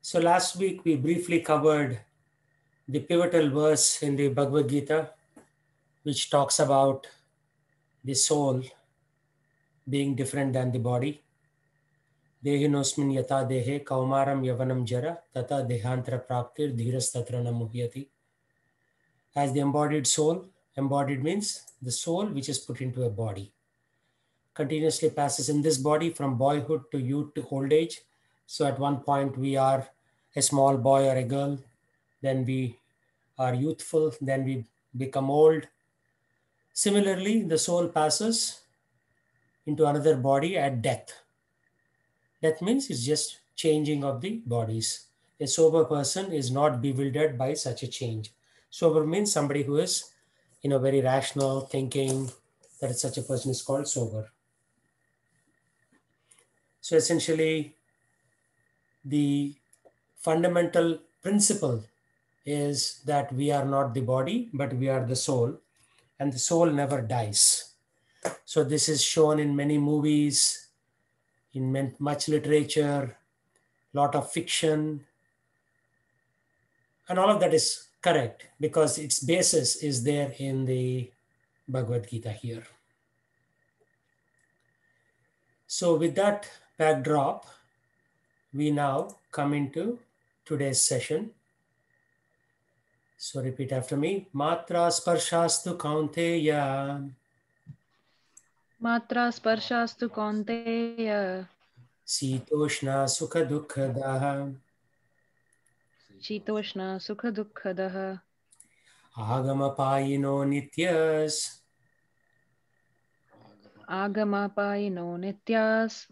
So last week we briefly covered the pivotal verse in the Bhagavad Gita, which talks about the soul being different than the body. Dehinosmin yata dehe kaumaram yavanam jara tata dehantra praptir dhiras tatra na muhyati. As the embodied soul, embodied means the soul which is put into a body, continuously passes in this body from boyhood to youth to old age. So at one point we are a small boy or a girl, then we are youthful, then we become old. Similarly, the soul passes into another body at death. Death means it's just changing of the bodies. A sober person is not bewildered by such a change. Sober means somebody who is, very rational thinking, that such a person is called sober. So essentially, the fundamental principle is that we are not the body, but we are the soul, and the soul never dies. So this is shown in many movies, in much literature, lot of fiction, and all of that is correct because its basis is there in the Bhagavad Gita here. So with that backdrop, we now come into today's session. So repeat after me. Matra sparshastu kaunteya. Matra sparshastu kaunteya. Sitoshna sukha dukkhadah. Shitoshna sukha dukkhadah. Agamapayino nityas. Agamapayino nityas.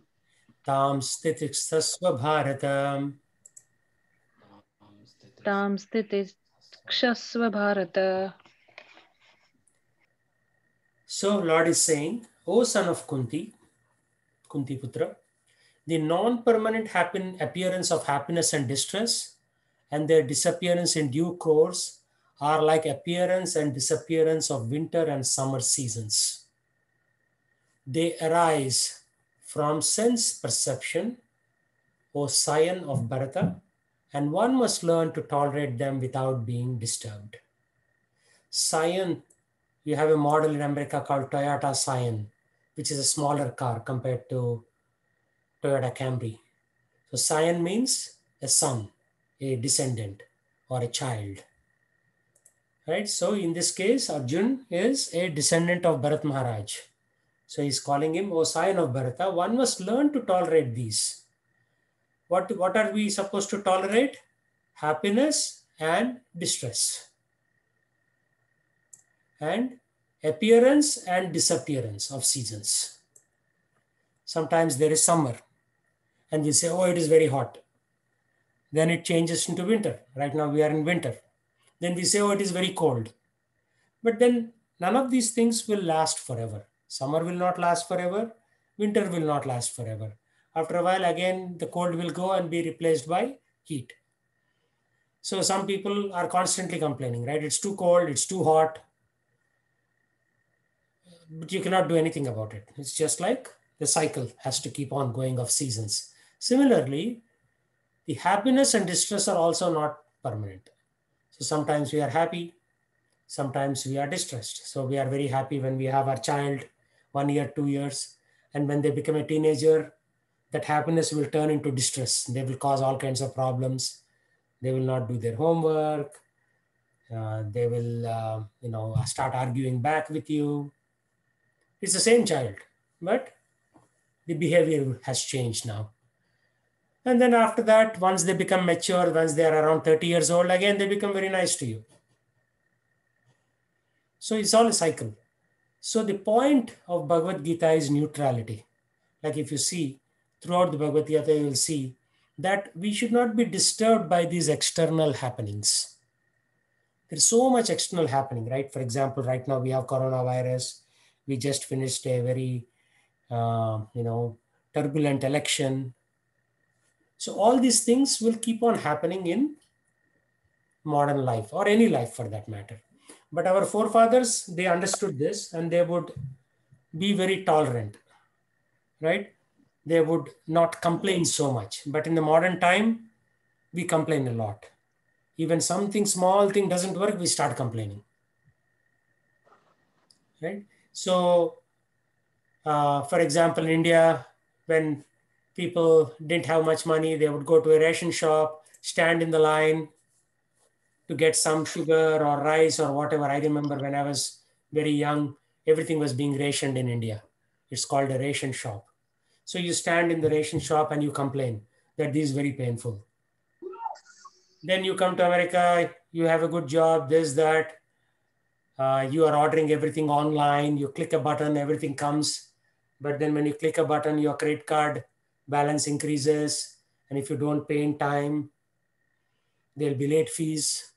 Tam stitikstasva bharatam. Tam stitikshasva bharata. So Lord is saying, O son of Kunti, Kunti Putra, the non-permanent appearance of happiness and distress and their disappearance in due course are like appearance and disappearance of winter and summer seasons. They arise from sense perception, O scion of Bharata, and one must learn to tolerate them without being disturbed. Scion, you have a model in America called Toyota Scion, which is a smaller car compared to Toyota Camry. So Scion means a son, a descendant, or a child. Right? So in this case, Arjun is a descendant of Bharat Maharaj. So he's calling him, O scion of Bharata, one must learn to tolerate these. What are we supposed to tolerate? Happiness and distress. And appearance and disappearance of seasons. Sometimes there is summer and we say, oh, it is very hot. Then it changes into winter. Right now we are in winter. Then we say, oh, it is very cold. But then none of these things will last forever. Summer will not last forever. Winter will not last forever. After a while, again, the cold will go and be replaced by heat. So some people are constantly complaining, right? It's too cold, it's too hot. But you cannot do anything about it. It's just like the cycle has to keep on going of seasons. Similarly, the happiness and distress are also not permanent. So sometimes we are happy, sometimes we are distressed. So we are very happy when we have our child, 1 year, 2 years, and when they become a teenager, that happiness will turn into distress. They will cause all kinds of problems. They will not do their homework. They will, start arguing back with you. It's the same child, but the behavior has changed now. And then after that, once they become mature, once they are around 30 years old, again, they become very nice to you. So it's all a cycle. So the point of Bhagavad Gita is neutrality. Like if you see throughout the Bhagavad Gita, you will see that we should not be disturbed by these external happenings. There's so much external happening, right? For example, right now we have coronavirus. We just finished a very, turbulent election. So all these things will keep on happening in modern life or any life for that matter. But our forefathers, they understood this and they would be very tolerant, right? They would not complain so much. But in the modern time, we complain a lot. Even something small thing doesn't work, we start complaining, right? So, for example, in India, when people didn't have much money, they would go to a ration shop, stand in the line to get some sugar or rice or whatever. I remember when I was very young, everything was being rationed in India. It's called a ration shop. So you stand in the ration shop and you complain that this is very painful. Then you come to America, you have a good job, this, that. You are ordering everything online, you click a button, everything comes. But then when you click a button, your credit card balance increases. And if you don't pay in time, there'll be late fees.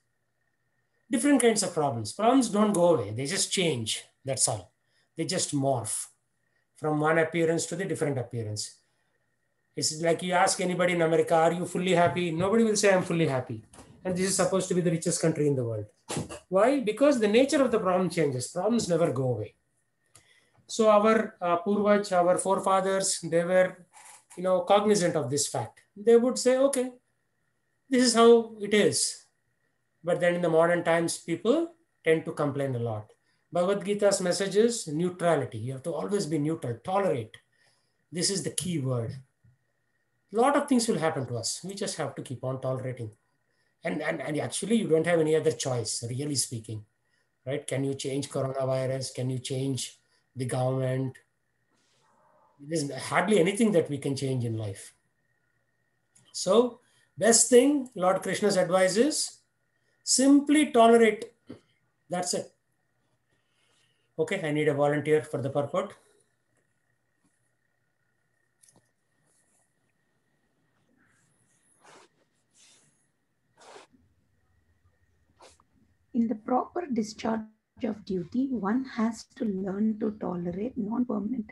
Different kinds of problems. Problems don't go away, they just change. That's all. They just morph from one appearance to the different appearance. It's like you ask anybody in America, are you fully happy? Nobody will say, I'm fully happy. And this is supposed to be the richest country in the world. Why? Because the nature of the problem changes. Problems never go away. So our Purvaj, our forefathers, they were, cognizant of this fact. They would say, okay, this is how it is. But then in the modern times, people tend to complain a lot. Bhagavad Gita's message is neutrality. You have to always be neutral, tolerate. This is the key word. A lot of things will happen to us. We just have to keep on tolerating. And actually, you don't have any other choice, really speaking, right? Can you change coronavirus? Can you change the government? There's hardly anything that we can change in life. So, best thing, Lord Krishna's advice is simply tolerate. That's it. Okay, I need a volunteer for the purport. In the proper discharge of duty, one has to learn to tolerate non permanent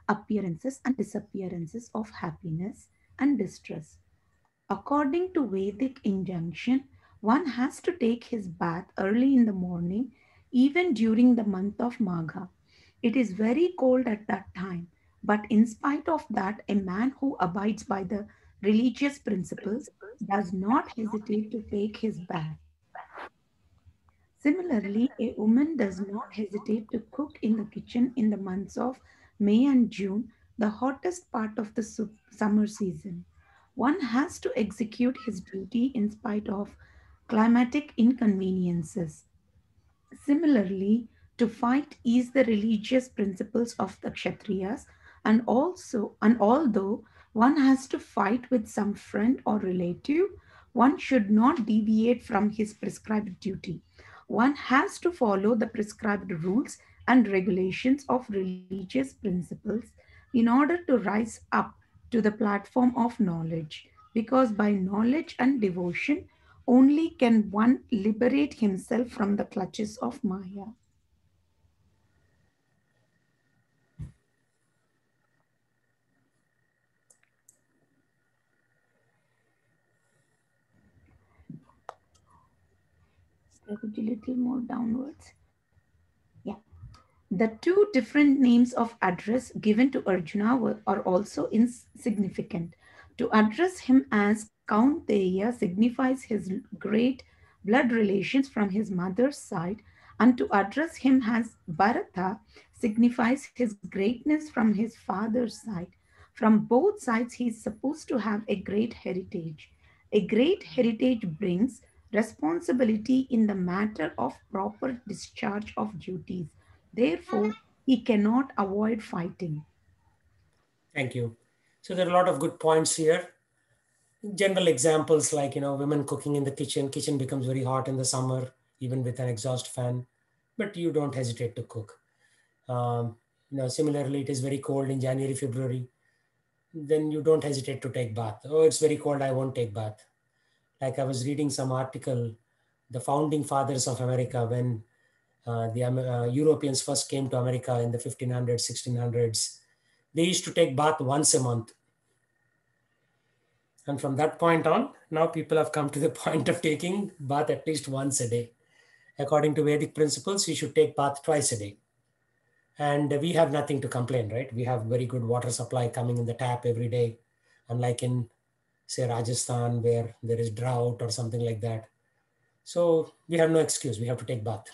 appearances and disappearances of happiness and distress. According to Vedic injunction, one has to take his bath early in the morning, even during the month of Magha. It is very cold at that time, but in spite of that, a man who abides by the religious principles does not hesitate to take his bath. Similarly, a woman does not hesitate to cook in the kitchen in the months of May and June, the hottest part of the summer season. One has to execute his duty in spite of climatic inconveniences. Similarly, to fight is the religious principles of the Kshatriyas, and although one has to fight with some friend or relative, one should not deviate from his prescribed duty. One has to follow the prescribed rules and regulations of religious principles in order to rise up to the platform of knowledge, because by knowledge and devotion only can one liberate himself from the clutches of Maya. There could be a little more downwards. Yeah. The two different names of address given to Arjuna are also insignificant. To address him as Kaunteya signifies his great blood relations from his mother's side, and to address him as Bharata signifies his greatness from his father's side. From both sides, he is supposed to have a great heritage. A great heritage brings responsibility in the matter of proper discharge of duties. Therefore, he cannot avoid fighting. Thank you. So there are a lot of good points here. General examples like, women cooking in the kitchen. Kitchen becomes very hot in the summer, even with an exhaust fan, but you don't hesitate to cook. Similarly, it is very cold in January, February. Then you don't hesitate to take bath. Oh, it's very cold, I won't take bath. Like I was reading some article, the founding fathers of America, when the Europeans first came to America in the 1500s, 1600s, they used to take bath once a month. And from that point on, now people have come to the point of taking bath at least once a day. According to Vedic principles, you should take bath twice a day. And we have nothing to complain, right? We have very good water supply coming in the tap every day, unlike in say Rajasthan, where there is drought or something like that. So we have no excuse. We have to take bath.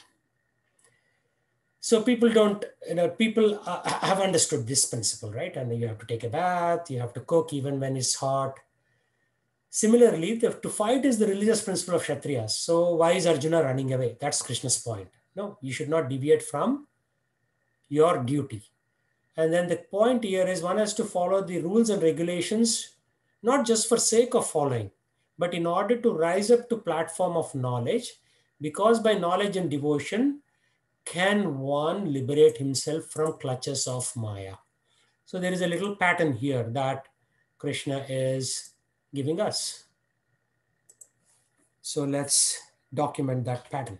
So people don't, people have understood this principle, right? And you have to take a bath, you have to cook even when it's hot. Similarly, to fight is the religious principle of Kshatriyas. So why is Arjuna running away? That's Krishna's point. No, you should not deviate from your duty. And then the point here is one has to follow the rules and regulations, not just for sake of following, but in order to rise up to platform of knowledge, because by knowledge and devotion can one liberate himself from clutches of Maya. So there is a little pattern here that Krishna is giving us. So let's document that pattern.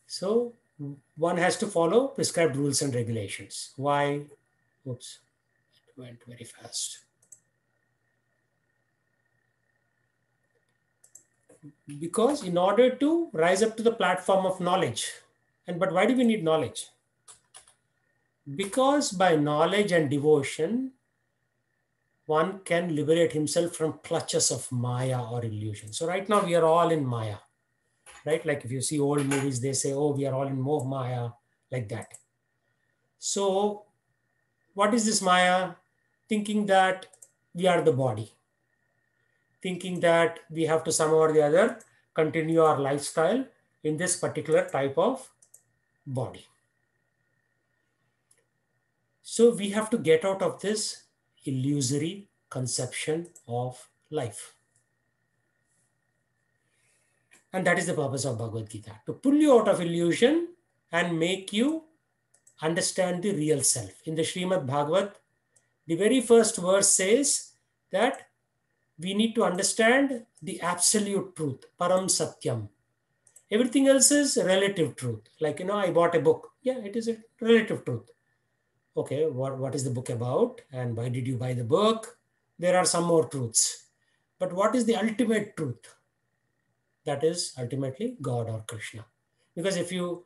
So one has to follow prescribed rules and regulations. Why? Oops, it went very fast. Because in order to rise up to the platform of knowledge, but why do we need knowledge? Because by knowledge and devotion, one can liberate himself from clutches of Maya or illusion. So right now we are all in Maya, right? Like if you see old movies, they say, oh, we are all in Moh Maya, like that. So what is this Maya? Thinking that we are the body, thinking that we have to somehow or the other continue our lifestyle in this particular type of body. So we have to get out of this illusory conception of life. And that is the purpose of Bhagavad Gita, to pull you out of illusion and make you understand the real self. In the Srimad Bhagavad, the very first verse says that we need to understand the absolute truth, Param Satyam. Everything else is relative truth. Like, I bought a book. Yeah, it is a relative truth. Okay, what is the book about? And why did you buy the book? There are some more truths. But what is the ultimate truth? That is ultimately God or Krishna. Because if you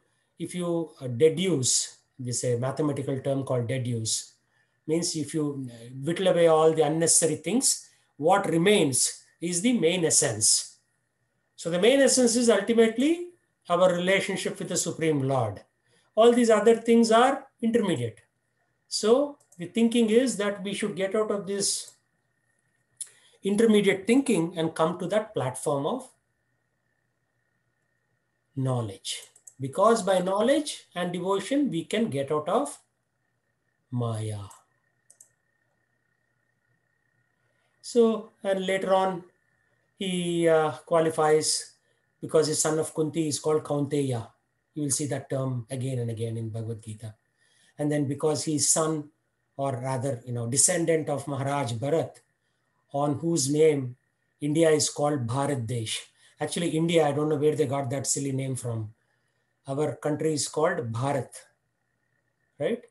deduce, this is a mathematical term called deduce, means if you whittle away all the unnecessary things, what remains is the main essence. So the main essence is ultimately our relationship with the Supreme Lord. All these other things are intermediate. So the thinking is that we should get out of this intermediate thinking and come to that platform of knowledge. Because by knowledge and devotion, we can get out of Maya. So, and later on, he qualifies because his son of Kunti is called Kaunteya. You will see that term again and again in Bhagavad Gita. And then because he is son, or rather, descendant of Maharaj Bharat, on whose name India is called Bharat Desh. Actually, India, I don't know where they got that silly name from. Our country is called Bharat, right?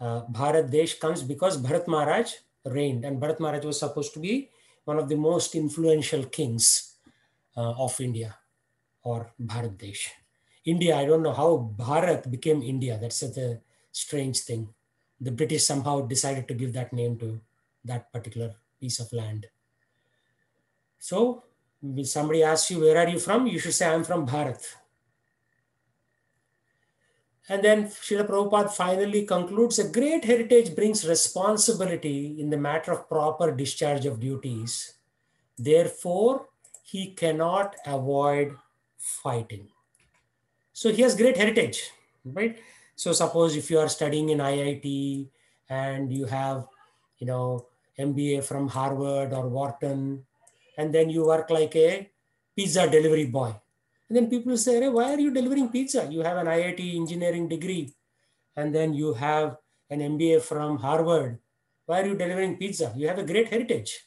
Bharat Desh comes because Bharat Maharaj reigned, and Bharat Maharaj was supposed to be one of the most influential kings of India, or Bharat Desh. India, I don't know how Bharat became India. That's such a strange thing. The British somehow decided to give that name to that particular piece of land. So if somebody asks you, where are you from? You should say, I'm from Bharat. And then Srila Prabhupada finally concludes, a great heritage brings responsibility in the matter of proper discharge of duties. Therefore, he cannot avoid fighting. So he has great heritage, right? So suppose if you are studying in IIT and you have, MBA from Harvard or Wharton, and then you work like a pizza delivery boy. And then people say, hey, why are you delivering pizza? You have an IIT engineering degree, and then you have an MBA from Harvard. Why are you delivering pizza? You have a great heritage.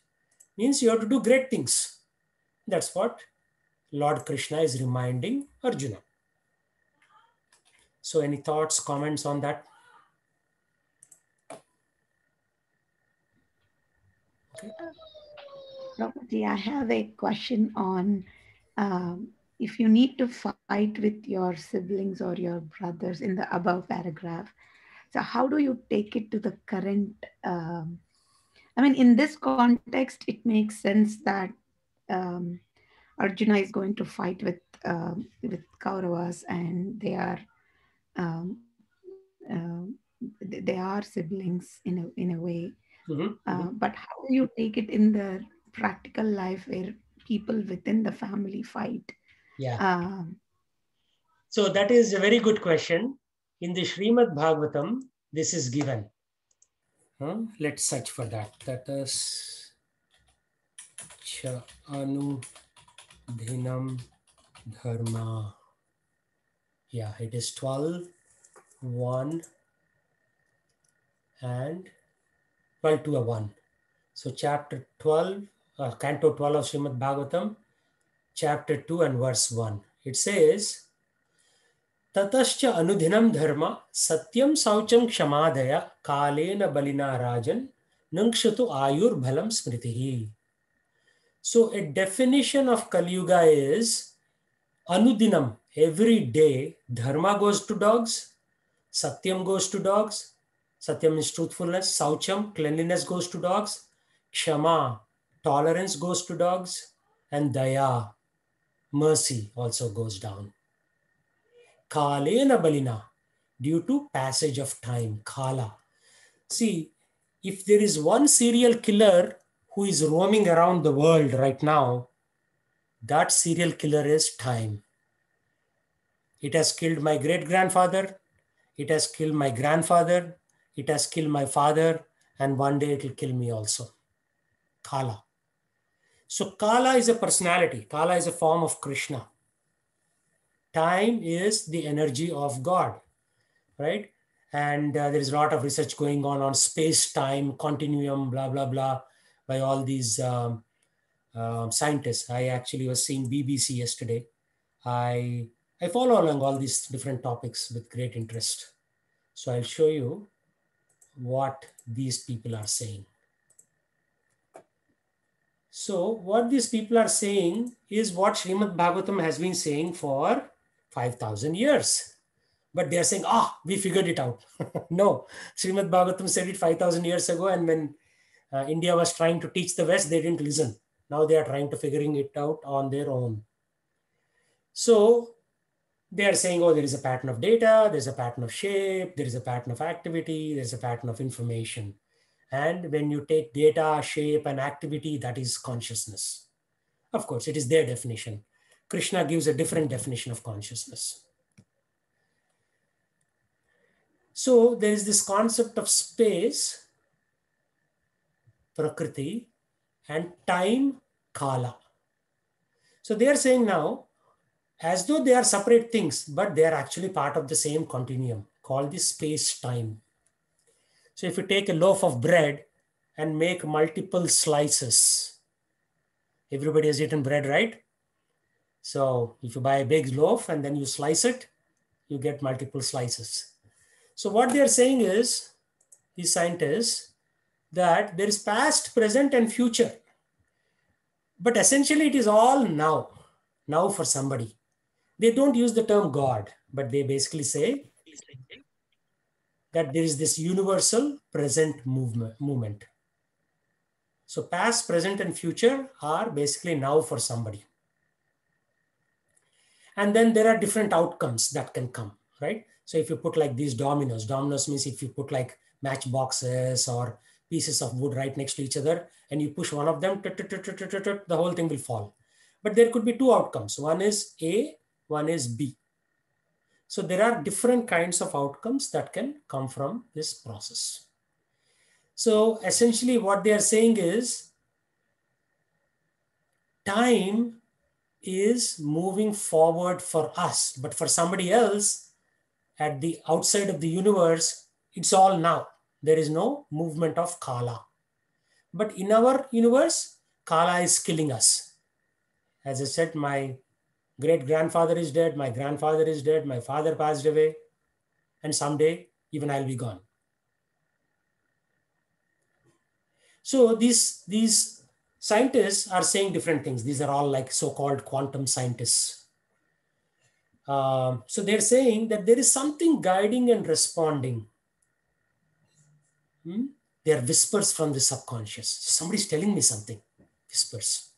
Means you have to do great things. That's what Lord Krishna is reminding Arjuna. So any thoughts, comments on that? Okay. Prabhuji, I have a question on if you need to fight with your siblings or your brothers in the above paragraph. So how do you take it to the current? I mean, in this context, it makes sense that um, Arjuna is going to fight with Kauravas, and um, uh, they are siblings in a way. Mhm, mhm. But how do you take it in the practical life where people within the family fight? Yeah. Um, So that is a very good question. In the Srimad Bhagavatam, this is given. Let's search for that. That is cha anudhinam dharma. Yeah, it is 12, 1, and 12 to a 1. So chapter 12, canto 12 of Srimad Bhagavatam, chapter 2 and verse 1. It says, Tatascha anudhinam dharma satyam saucham kshamadaya kalena balina rajan nangshatu ayur bhalam smritihi. So a definition of Kali Yuga is anudinam, every day, dharma goes to dogs, satyam goes to dogs, satyam is truthfulness, saucham, cleanliness goes to dogs, kshama, tolerance goes to dogs, and daya, mercy also goes down. Kalena balina, due to passage of time, kala. See, if there is one serial killer who is roaming around the world right now, that serial killer is time. It has killed my great grandfather, it has killed my grandfather, it has killed my father, and one day it will kill me also. Kala. So, Kala is a personality, Kala is a form of Krishna. Time is the energy of God, right? And there is a lot of research going on space time continuum, blah, blah, blah, by all these scientists. I actually was seeing BBC yesterday. I follow along all these different topics with great interest. So I'll show you what these people are saying. So what these people are saying is what Srimad Bhagavatam has been saying for 5,000 years. But they are saying, we figured it out. No, Srimad Bhagavatam said it 5,000 years ago. And when India was trying to teach the West, they didn't listen. Now they are trying to figuring it out on their own. So they are saying, there is a pattern of data, there's a pattern of shape, there is a pattern of activity, there's a pattern of information. And when you take data, shape, and activity, that is consciousness. Of course, it is their definition. Krishna gives a different definition of consciousness. So there is this concept of space, prakriti, and time, kala. So they are saying now, as though they are separate things, but they are actually part of the same continuum called the space-time. So if you take a loaf of bread and make multiple slices, everybody has eaten bread, right? So if you buy a big loaf and then you slice it, you get multiple slices. So what they're saying is, these scientists, that there is past, present, and future. But essentially it is all now for somebody. They don't use the term God, but they basically say that there is this universal present movement. So past, present, and future are basically now for somebody. And then there are different outcomes that can come, right? So if you put like these dominoes means if you put like matchboxes or pieces of wood right next to each other and you push one of them, the whole thing will fall. But there could be two outcomes. One is A, one is B. So there are different kinds of outcomes that can come from this process. So essentially what they are saying is time is moving forward for us, but for somebody else at the outside of the universe, it's all now. There is no movement of Kala. But in our universe, Kala is killing us. As I said, my great grandfather is dead, my grandfather is dead, my father passed away, and someday even I'll be gone. So these scientists are saying different things. These are all like so-called quantum scientists. So they're saying that there is something guiding and responding They are whispers from the subconscious. Somebody's telling me something, whispers.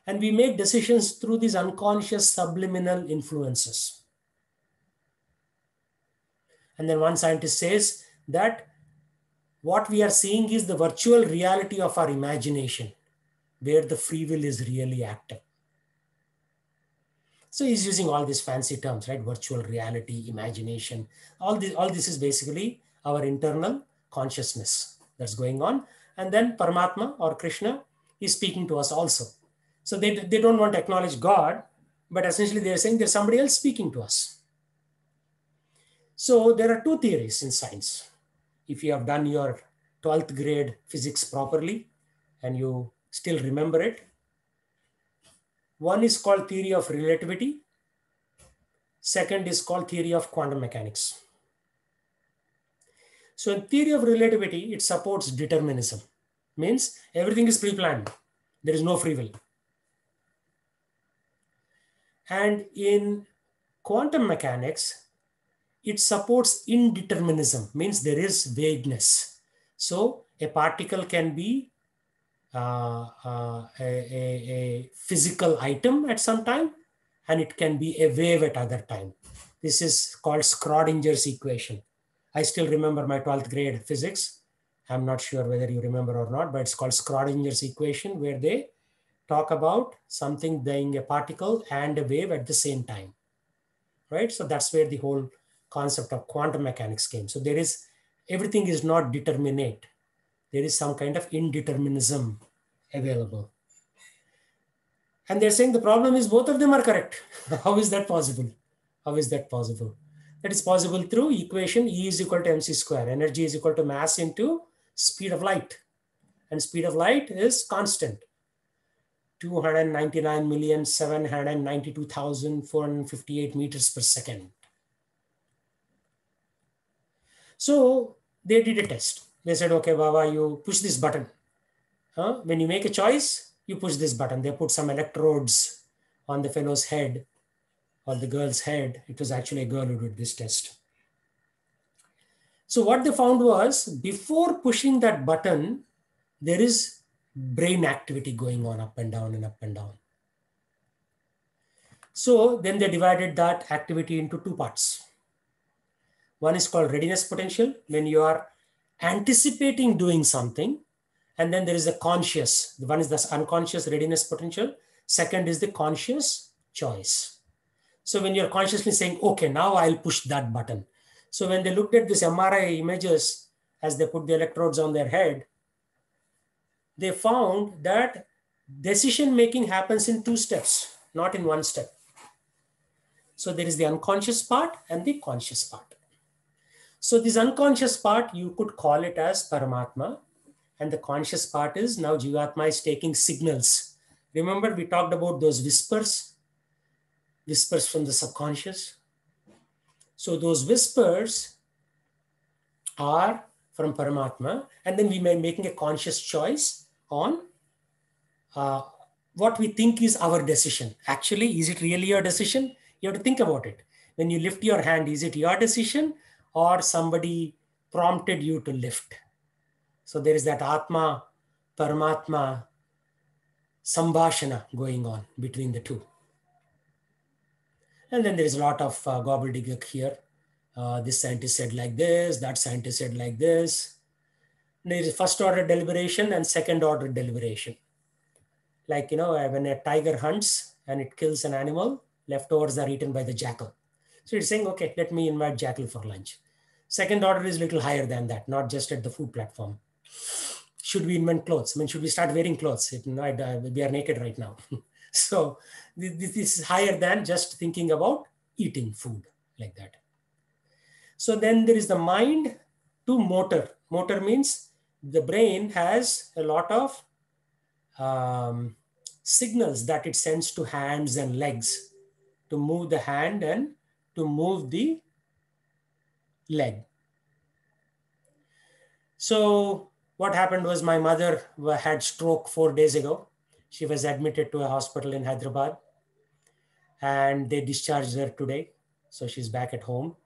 And we make decisions through these unconscious subliminal influences. And then one scientist says that what we are seeing is the virtual reality of our imagination, where the free will is really active. So he's using all these fancy terms, right? Virtual reality, imagination. All this is basically our internal consciousness that's going on. And then Paramatma or Krishna is speaking to us also. So they don't want to acknowledge God, but essentially they're saying there's somebody else speaking to us. So there are two theories in science. If you have done your 12th grade physics properly and you still remember it, one is called theory of relativity. Second is called theory of quantum mechanics. So in theory of relativity, it supports determinism. Means everything is pre-planned. There is no free will. And in quantum mechanics, it supports indeterminism. Means there is vagueness. So a particle can be a physical item at some time, and it can be a wave at other time. This is called Schrodinger's equation. I still remember my 12th grade physics. I'm not sure whether you remember or not, but it's called Schrodinger's equation, where they talk about something being a particle and a wave at the same time, right? So that's where the whole concept of quantum mechanics came. So everything is not determinate. There is some kind of indeterminism available. And they're saying the problem is both of them are correct. How is that possible? How is that possible? That is possible through equation E is equal to mc square. Energy is equal to mass into speed of light. And speed of light is constant. 299,792,458 meters per second. So they did a test. They said, okay, Baba, you push this button. When you make a choice, you push this button. They put some electrodes on the fellow's head or the girl's head. It was actually a girl who did this test. So what they found was, before pushing that button, there is brain activity going on up and down and up and down. So then they divided that activity into two parts. One is called readiness potential, when you are anticipating doing something. And then there is the conscious. The one is the unconscious readiness potential. Second is the conscious choice. So when you're consciously saying, okay, now I'll push that button. So when they looked at these MRI images, as they put the electrodes on their head, they found that decision-making happens in two steps, not in one step. So there is the unconscious part and the conscious part. So this unconscious part, you could call it as Paramatma. And the conscious part is now Jivatma is taking signals. Remember, we talked about those whispers from the subconscious. So those whispers are from Paramatma. And then we may be making a conscious choice on what we think is our decision. Actually, is it really your decision? You have to think about it. When you lift your hand, is it your decision or somebody prompted you to lift? So there is that Atma, Paramatma, Sambhashana going on between the two. And then there is a lot of gobbledygook here. This scientist said like this, that scientist said like this. There is first order deliberation and second order deliberation. Like, when a tiger hunts and it kills an animal, leftovers are eaten by the jackal. So it's saying, okay, let me invite jackal for lunch. Second order is a little higher than that, not just at the food platform. Should we invent clothes? Should we start wearing clothes? We are naked right now. So this is higher than just thinking about eating food like that. So then there is the mind to motor. Motor means the brain has a lot of signals that it sends to hands and legs to move the hand and to move the leg. So what happened was my mother had stroke 4 days ago. She was admitted to a hospital in Hyderabad and they discharged her today. So she's back at home.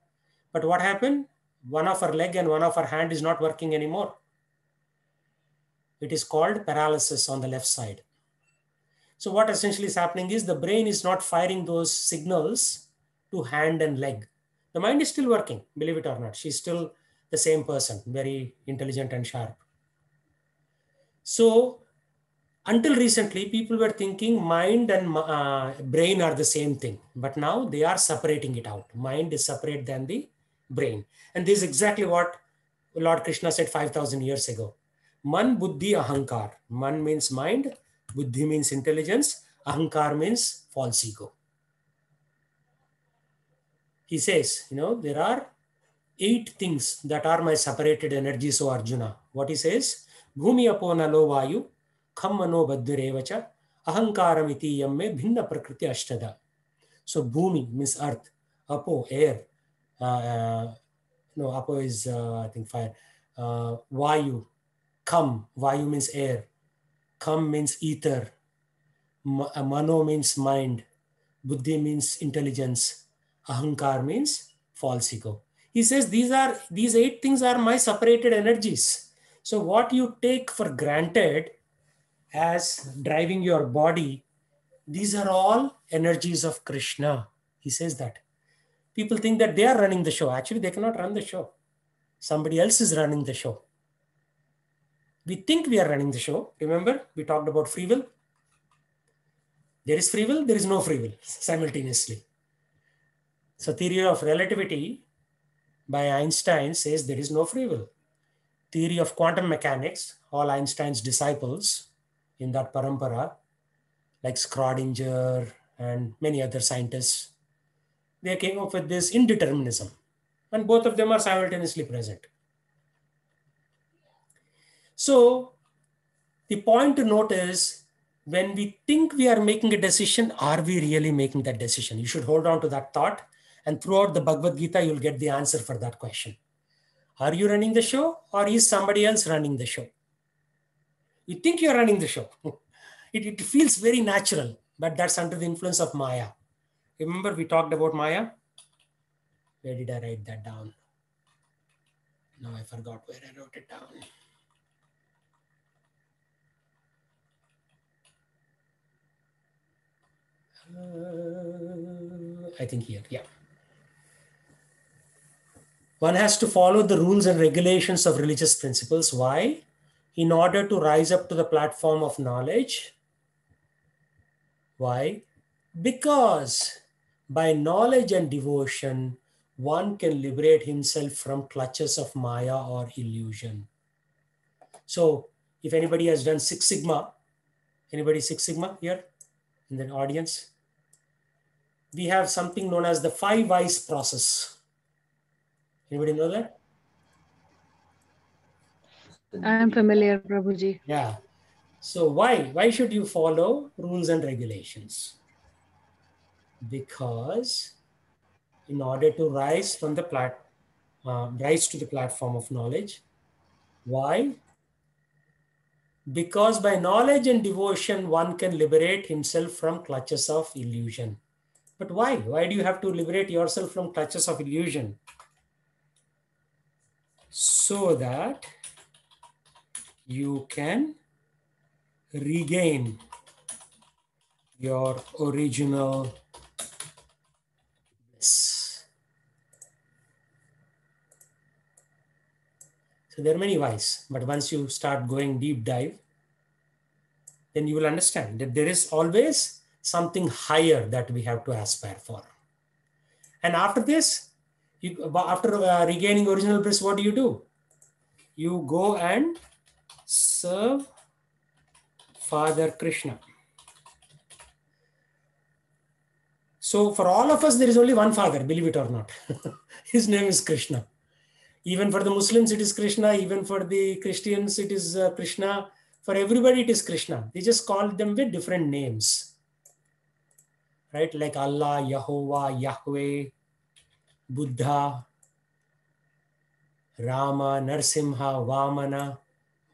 But what happened? One of her leg and one of her hand is not working anymore. It is called paralysis on the left side. So what essentially is happening is the brain is not firing those signals to hand and leg. The mind is still working, believe it or not. She's still the same person, very intelligent and sharp. So until recently, people were thinking mind and brain are the same thing. But now they are separating it out. Mind is separate than the brain. And this is exactly what Lord Krishna said 5,000 years ago. Man, buddhi, ahankar. Man means mind. Buddhi means intelligence. Ahankar means false ego. He says, there are 8 things that are my separated energies, O Arjuna. What he says? Bhumi apo nalo vayu, kham mano baddhirevacha, ahankaram iti yamme bhinna prakriti ashtada. So Bhumi means earth, apo air, no, apo is I think fire, vayu, kham, vayu means air, kham means ether, mano means mind, buddhi means intelligence, ahankar means false ego. He says these 8 things are my separated energies. So what you take for granted as driving your body, these are all energies of Krishna. He says that. People think that they are running the show. Actually, they cannot run the show. Somebody else is running the show. We think we are running the show. Remember, we talked about free will. There is free will, there is no free will simultaneously. So theory of relativity by Einstein says there is no free will. Theory of quantum mechanics, all Einstein's disciples in that parampara, like Schrodinger and many other scientists, they came up with this indeterminism. And both of them are simultaneously present. So the point to note is, when we think we are making a decision, are we really making that decision? You should hold on to that thought. And throughout the Bhagavad Gita, you'll get the answer for that question. Are you running the show, or is somebody else running the show? You think you're running the show. It feels very natural, but that's under the influence of Maya. Remember we talked about Maya? Where did I write that down? No, I forgot where I wrote it down. I think here, yeah. One has to follow the rules and regulations of religious principles. Why? In order to rise up to the platform of knowledge. Why? Because by knowledge and devotion, one can liberate himself from clutches of Maya or illusion. So if anybody has done Six Sigma, anybody Six Sigma here in the audience? We have something known as the 5 whys process. Anybody know that? I am familiar, Prabhuji. Yeah. So why should you follow rules and regulations? Because in order to rise to the platform of knowledge. Why? Because by knowledge and devotion, one can liberate himself from clutches of illusion. But why? Why do you have to liberate yourself from clutches of illusion? So that you can regain your original bliss. So there are many whys, but once you start going deep dive, then you will understand that there is always something higher that we have to aspire for. And after this, after regaining original bliss, what do? You go and serve Father Krishna. So for all of us, there is only one Father, believe it or not. His name is Krishna. Even for the Muslims, it is Krishna. Even for the Christians, it is Krishna. For everybody, it is Krishna. They just call them with different names. Right? Like Allah, Yehovah, Yahweh, Buddha, Rama, Narsimha, Vamana.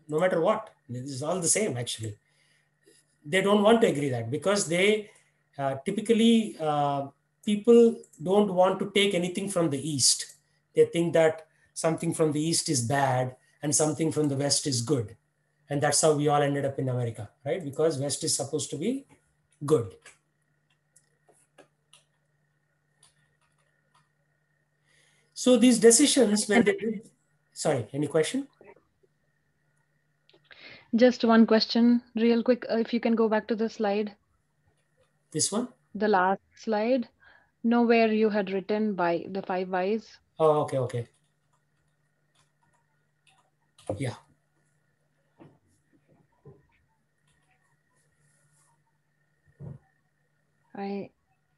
No matter what. This is all the same, actually. They don't want to agree that because they typically people don't want to take anything from the East. They think that something from the East is bad and something from the West is good. And that's how we all ended up in America, right? Because West is supposed to be good. So these decisions, when they did, sorry, any question? Just one question, real quick. If you can go back to the slide, This one? the last slide, nowhere you had written by the 5 whys. Oh, okay, okay. Yeah.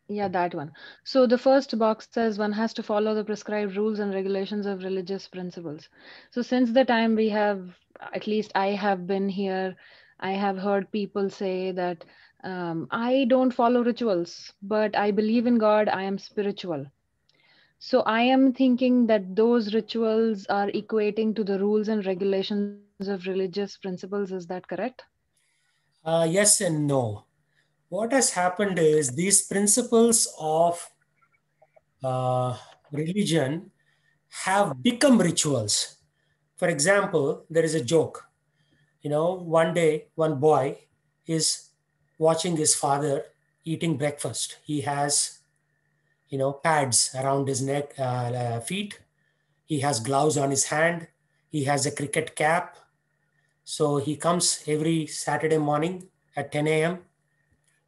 Yeah, that one. So the first box says one has to follow the prescribed rules and regulations of religious principles. So since the time we have, at least I have been here, I have heard people say that I don't follow rituals, but I believe in God, I am spiritual. So I am thinking that those rituals are equating to the rules and regulations of religious principles. Is that correct? Yes and no. What has happened is these principles of religion have become rituals. For example, there is a joke. One day, one boy is watching his father eating breakfast. He has, pads around his neck, feet. He has gloves on his hand. He has a cricket cap. So he comes every Saturday morning at 10 a.m.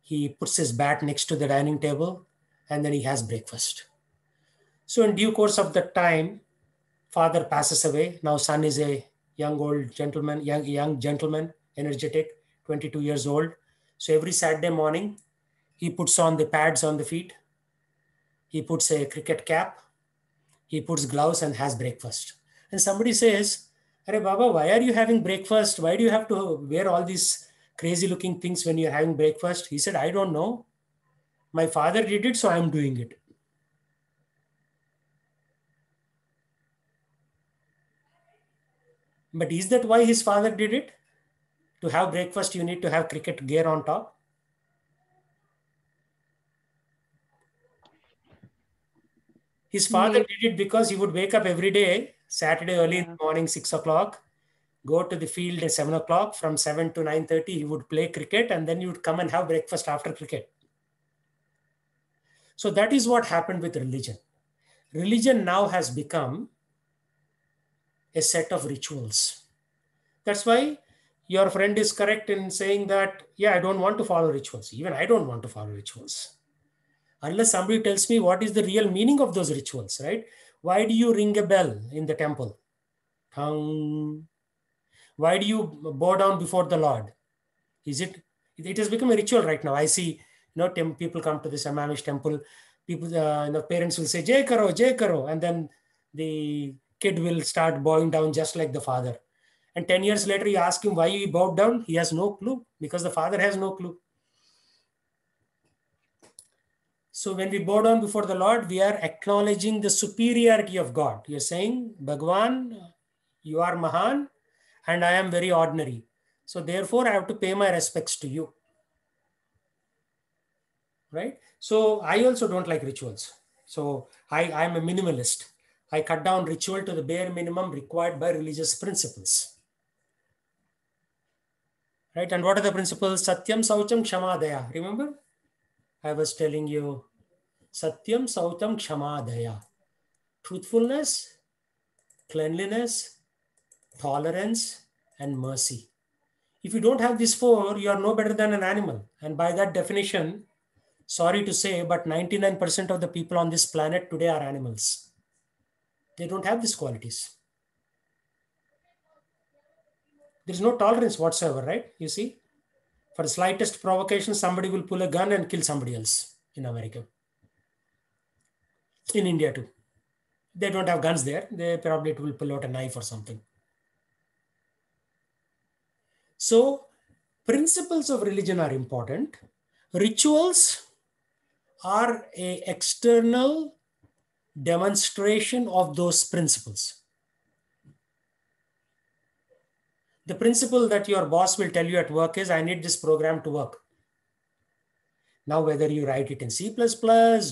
He puts his bat next to the dining table and then he has breakfast. So in due course of the time, father passes away. Now son is a young gentleman, energetic, 22 years old. So every Saturday morning, he puts on the pads on the feet. He puts a cricket cap. He puts gloves and has breakfast. And somebody says, "Arey Baba, why are you having breakfast? Why do you have to wear all these crazy looking things when you're having breakfast?" He said, "I don't know. My father did it, so I'm doing it." But is that why his father did it? To have breakfast, you need to have cricket gear on top. His father Maybe. did it because he would wake up every day, Saturday early in Yeah. the morning, 6 o'clock, go to the field at 7 o'clock. From 7 to 9:30, he would play cricket, and then he would come and have breakfast after cricket. So that is what happened with religion. Religion now has become a set of rituals. That's why your friend is correct in saying that, yeah, I don't want to follow rituals. Even I don't want to follow rituals. Unless somebody tells me what is the real meaning of those rituals, right? Why do you ring a bell in the temple? Tang. Why do you bow down before the Lord? Is it has become a ritual right now. I see, people come to this Amamish temple. People, parents will say, Jai Karo. And then the kid will start bowing down just like the father. And 10 years later, you ask him why he bowed down. He has no clue because the father has no clue. So when we bow down before the Lord, we are acknowledging the superiority of God. You're saying, Bhagwan, you are Mahan and I am very ordinary. So therefore, I have to pay my respects to you. Right? So I also don't like rituals. So I'm a minimalist. I cut down ritual to the bare minimum required by religious principles. Right? And what are the principles? Satyam, Saucham, Kshama, Daya. Remember? I was telling you Satyam, Saucham, Kshama, Daya. Truthfulness, cleanliness, tolerance, and mercy. If you don't have these four, you are no better than an animal. And by that definition, sorry to say, but 99% of the people on this planet today are animals. They don't have these qualities. There's no tolerance whatsoever, right? You see, for the slightest provocation, somebody will pull a gun and kill somebody else in America. In India too. They don't have guns there. They probably will pull out a knife or something. So, principles of religion are important. Rituals are a external demonstration of those principles. The principle that your boss will tell you at work is, I need this program to work. Now, whether you write it in C++,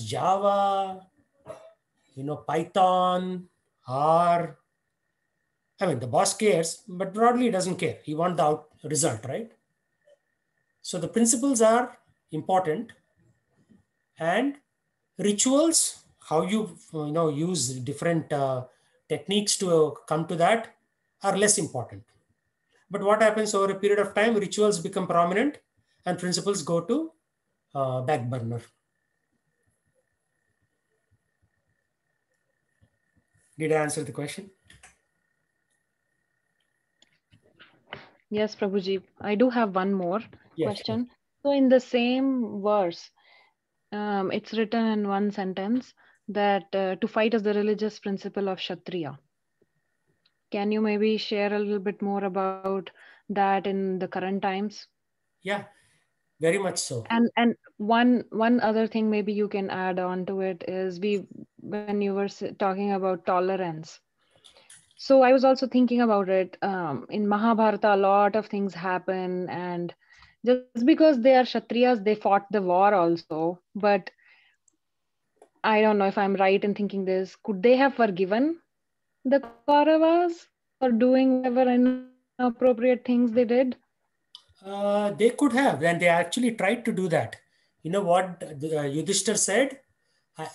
Java, Python, R, I mean, the boss cares, but broadly he doesn't care. He wants the result, right? So the principles are important, and rituals, how you use different techniques to come to that, are less important. But what happens over a period of time, rituals become prominent and principles go to back burner. Did I answer the question? Yes, Prabhuji. I do have one more Yes, sure. question. So, in the same verse, it's written in one sentence that to fight is the religious principle of Kshatriya. Can you maybe share a little bit more about that in the current times? Yeah, very much so. And one other thing maybe you can add on to it is we when you were talking about tolerance. So I was also thinking about it. In Mahabharata, a lot of things happen, and just because they are Kshatriyas, they fought the war also. But I don't know if I'm right in thinking this. Could they have forgiven the Kauravas for doing whatever inappropriate things they did? They could have, and they actually tried to do that. You know what Yudhishthir said? Uh,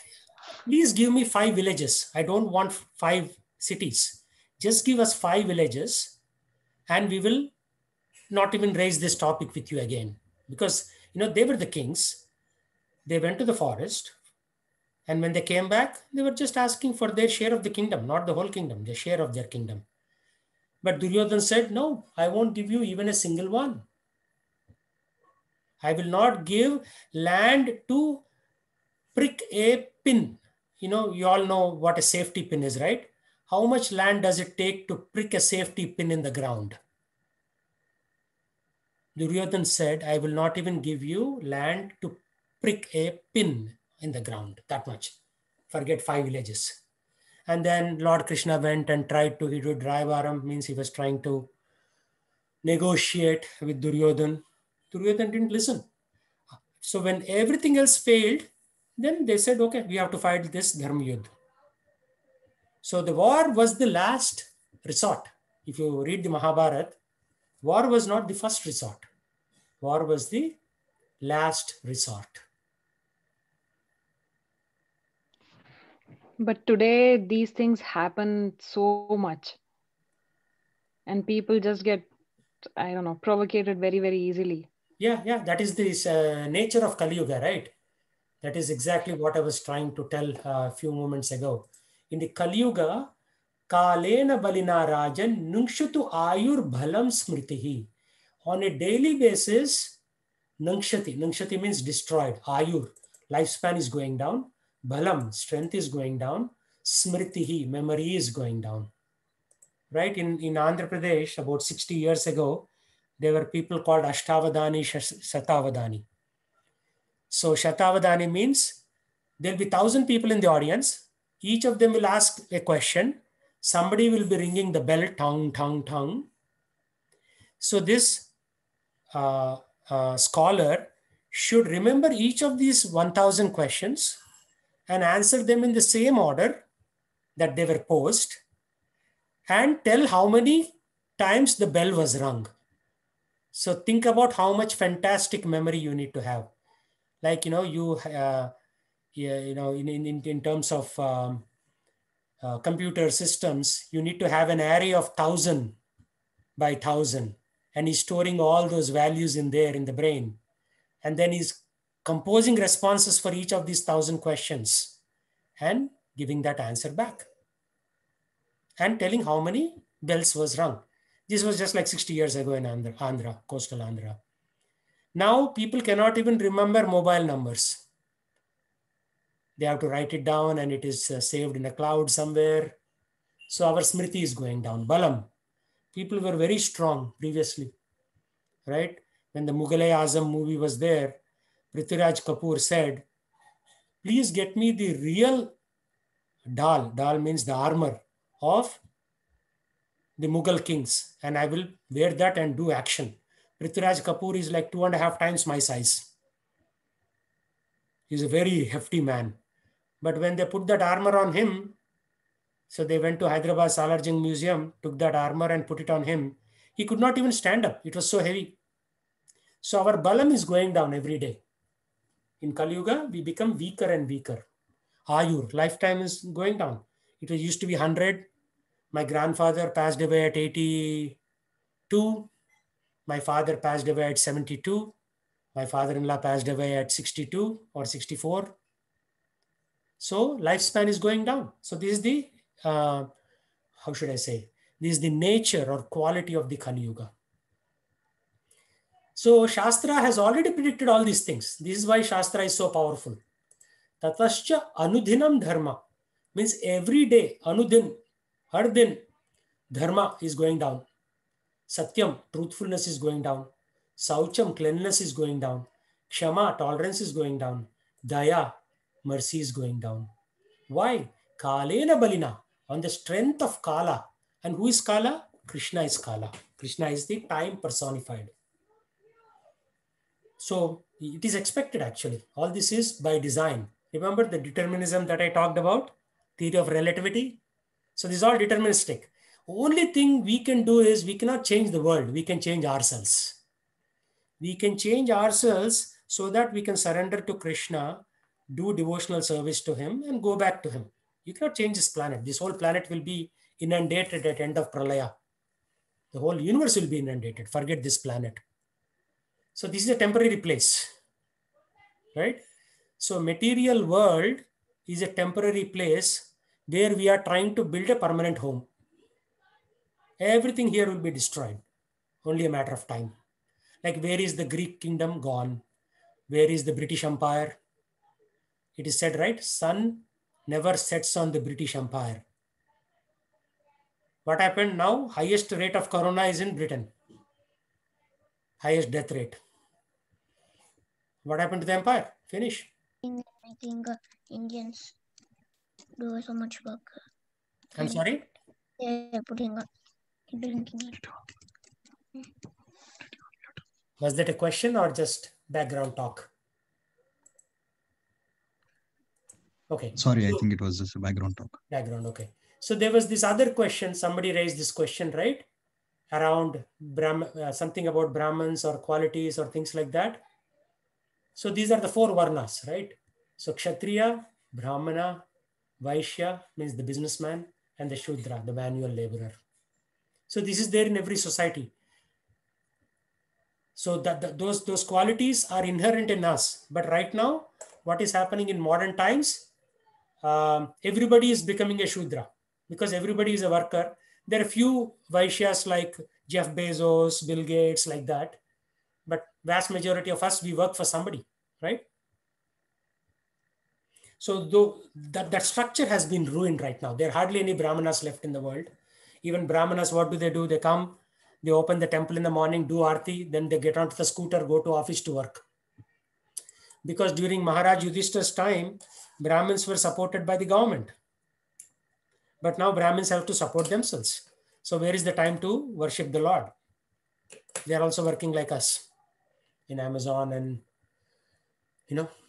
Please give me 5 villages. I don't want 5 cities. Just give us 5 villages, and we will not even raise this topic with you again. Because they were the kings. They went to the forest, and when they came back, they were just asking for their share of the kingdom, not the whole kingdom, their share of their kingdom. But Duryodhan said, "No, I won't give you even a single one. I will not give land to prick a pin." You all know what a safety pin is, right? How much land does it take to prick a safety pin in the ground? Duryodhan said, "I will not even give you land to prick a pin in the ground." That much. Forget 5 villages. And then Lord Krishna went and tried to, he did Raivaram, means he was trying to negotiate with Duryodhan. Duryodhan didn't listen. So when everything else failed, then they said, okay, we have to fight this Dharma Yudh. So the war was the last resort. If you read the Mahabharata, war was not the first resort. War was the last resort. But today, these things happen so much, and people just get, I don't know, provocated very, very easily. Yeah. That is the nature of Kali Yuga, right? That is exactly what I was trying to tell a few moments ago. In the Kali Yuga, Kalena Balina Rajan Nungshutu Ayur Bhalam Smritihi. On a daily basis, Nangshati means destroyed. Ayur, lifespan is going down. Bhalam, strength is going down. Smritihi, memory is going down. Right? In Andhra Pradesh, about 60 years ago, there were people called Ashtavadani, Shatavadani. So Shatavadani means there'll be 1,000 people in the audience. Each of them will ask a question. Somebody will be ringing the bell, tong, tong, tong. So this scholar should remember each of these 1,000 questions and answer them in the same order that they were posed, and tell how many times the bell was rung. So think about how much fantastic memory you need to have. Like, in terms of computer systems, you need to have an array of 1,000 by 1,000. And he's storing all those values in there in the brain. And then he's composing responses for each of these 1,000 questions and giving that answer back and telling how many bells was rung. This was just like 60 years ago in Andhra, coastal Andhra. Now people cannot even remember mobile numbers. They have to write it down, and it is saved in a cloud somewhere. So our smriti is going down. Balam. People were very strong previously, right? When the Mughalai Azam movie was there, Prithviraj Kapoor said, please get me the real dal. Dal means the armor of the Mughal kings, and I will wear that and do action. Prithviraj Kapoor is like 2.5 times my size. He's a very hefty man. But when they put that armor on him, So they went to Hyderabad Salarjung Museum, took that armor and put it on him. He could not even stand up. It was so heavy. So our balam is going down every day. In Kali Yuga, we become weaker and weaker. Ayur, lifetime is going down. It was used to be 100. My grandfather passed away at 82. My father passed away at 72. My father-in-law passed away at 62 or 64. So lifespan is going down. So this is the, how should I say? This is the nature or quality of the Kali Yuga. So Shastra has already predicted all these things. This is why Shastra is so powerful. Tatascha anudhinam dharma means every day, anudhin, har din, dharma is going down. Satyam, truthfulness is going down. Saucham, cleanliness is going down. Kshama, tolerance is going down. Daya, mercy is going down. Why? Kalena balina, on the strength of Kala. And who is Kala? Krishna is Kala. Krishna is the time personified. So it is expected actually. All this is by design. Remember the determinism that I talked about? Theory of relativity. So this is all deterministic. Only thing we can do is we cannot change the world. We can change ourselves. We can change ourselves so that we can surrender to Krishna, do devotional service to him and go back to him. You cannot change this planet. This whole planet will be inundated at end of Pralaya. The whole universe will be inundated. Forget this planet. So this is a temporary place, right? So material world is a temporary place where we are trying to build a permanent home. Everything here will be destroyed. Only a matter of time. Like where is the Greek kingdom? Gone. Where is the British Empire? It is said, right? Sun never sets on the British Empire. What happened now? Highest rate of corona is in Britain. Highest death rate. What happened to the empire? Finish. I think Indians do so much work. I'm sorry? They're putting drinking it. Was that a question or just background talk? Okay. Sorry, I think it was just a background talk. Background, okay. So there was this other question. Somebody raised this question, right? Around something about Brahmins or qualities or things like that. So these are the four varnas, right? So Kshatriya, Brahmana, Vaishya means the businessman, and the Shudra, the manual laborer. So this is there in every society. So those qualities are inherent in us. But right now, what is happening in modern times? Everybody is becoming a Shudra because everybody is a worker. There are few Vaishyas like Jeff Bezos, Bill Gates, like that. But vast majority of us, we work for somebody, right? So though that structure has been ruined right now. There are hardly any Brahmanas left in the world. Even Brahmanas, what do? They come, they open the temple in the morning, do arti, then they get onto the scooter, go to office to work. Because during Maharaj Yudhishthir's time, Brahmins were supported by the government. But now Brahmins have to support themselves. So where is the time to worship the Lord? They are also working like us in Amazon and,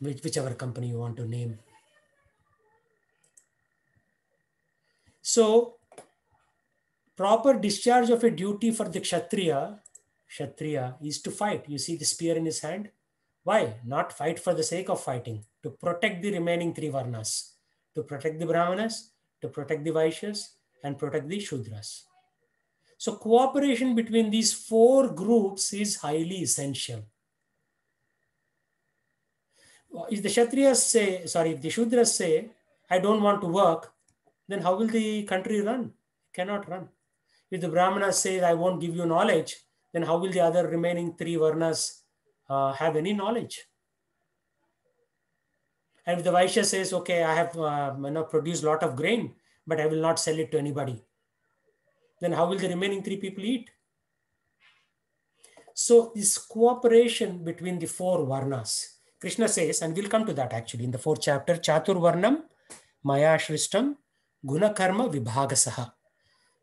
whichever company you want to name. So proper discharge of a duty for the Kshatriya is to fight. You see the spear in his hand? Why? Not fight for the sake of fighting, to protect the remaining three varnas, to protect the Brahmanas, to protect the Vaishyas, and protect the Shudras. So cooperation between these four groups is highly essential. If the if the Shudras say, I don't want to work, then how will the country run? It cannot run. If the Brahmanas say, I won't give you knowledge, then how will the other remaining three varnas have any knowledge? And if the Vaishya says, okay, I have produced a lot of grain, but I will not sell it to anybody, then how will the remaining three people eat? So this cooperation between the four varnas, Krishna says, and we'll come to that actually in the fourth chapter, Chatur Varnam, Maya Shristam, Guna Karma Vibhagasaha.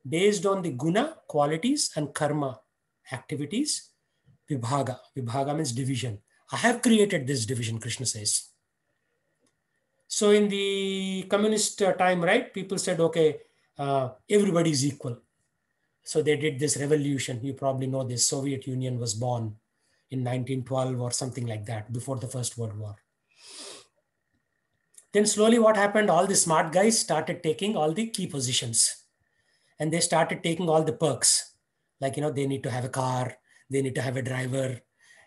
Based on the guna, qualities, and karma, activities, vibhaga. Vibhaga means division. I have created this division, Krishna says. So in the communist time, right, people said, okay, everybody is equal. So they did this revolution. You probably know this. Soviet Union was born in 1912 or something like that, before the First World War. Then slowly what happened, all the smart guys started taking all the key positions, and they started taking all the perks. Like, they need to have a car, they need to have a driver.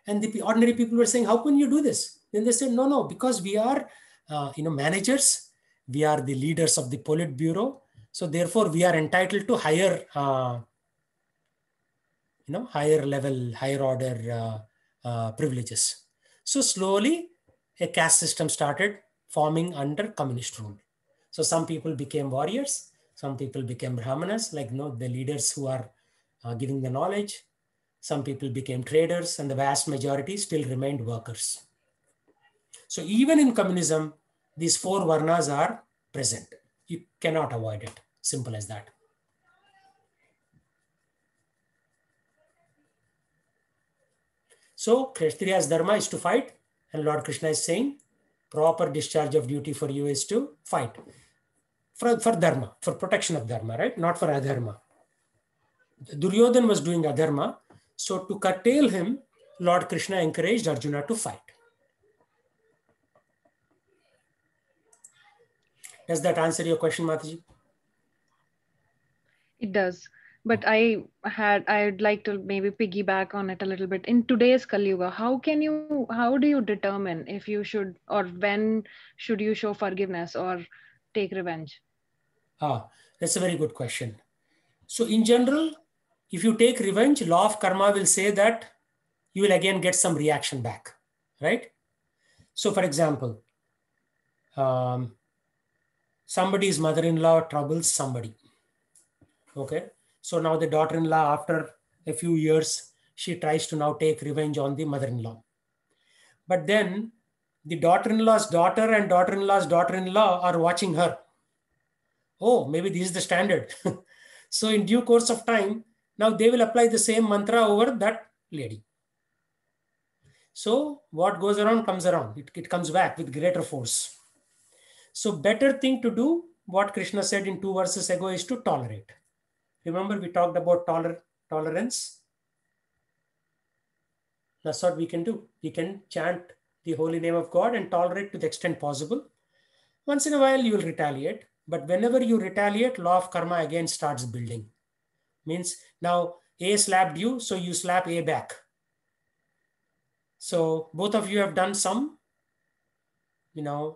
And the ordinary people were saying, how can you do this? Then they said, no, because we are, managers. We are the leaders of the Politburo. So therefore we are entitled to higher, higher level, higher order privileges. So slowly a caste system started forming under communist rule. So some people became warriors, some people became brahmanas, like the leaders who are giving the knowledge. Some people became traders, and the vast majority still remained workers. So even in communism, these four varnas are present. You cannot avoid it. Simple as that. So Kshatriya's dharma is to fight, and Lord Krishna is saying proper discharge of duty for you is to fight. For dharma, for protection of dharma, right? Not for adharma. Duryodhan was doing adharma. So to curtail him, Lord Krishna encouraged Arjuna to fight. Does that answer your question, Mataji? It does. But I'd like to maybe piggyback on it a little bit. In today's Kali Yuga, how do you determine if you should, or when should you show forgiveness or take revenge? That's a very good question. So in general, if you take revenge, law of karma will say that you will again get some reaction back, right? So for example, somebody's mother-in-law troubles somebody. Okay. So now the daughter-in-law, after a few years, she tries to now take revenge on the mother-in-law. But then the daughter-in-law's daughter and daughter-in-law's daughter-in-law are watching her. Oh, maybe this is the standard. So in due course of time, now they will apply the same mantra over that lady. So what goes around comes around. It comes back with greater force. So better thing to do, what Krishna said in 2 verses ago, is to tolerate. Remember, we talked about tolerance. That's what we can do. We can chant the holy name of God and tolerate to the extent possible. Once in a while, you will retaliate. But whenever you retaliate, law of karma again starts building. Means now A slapped you, so you slap A back. So both of you have done some,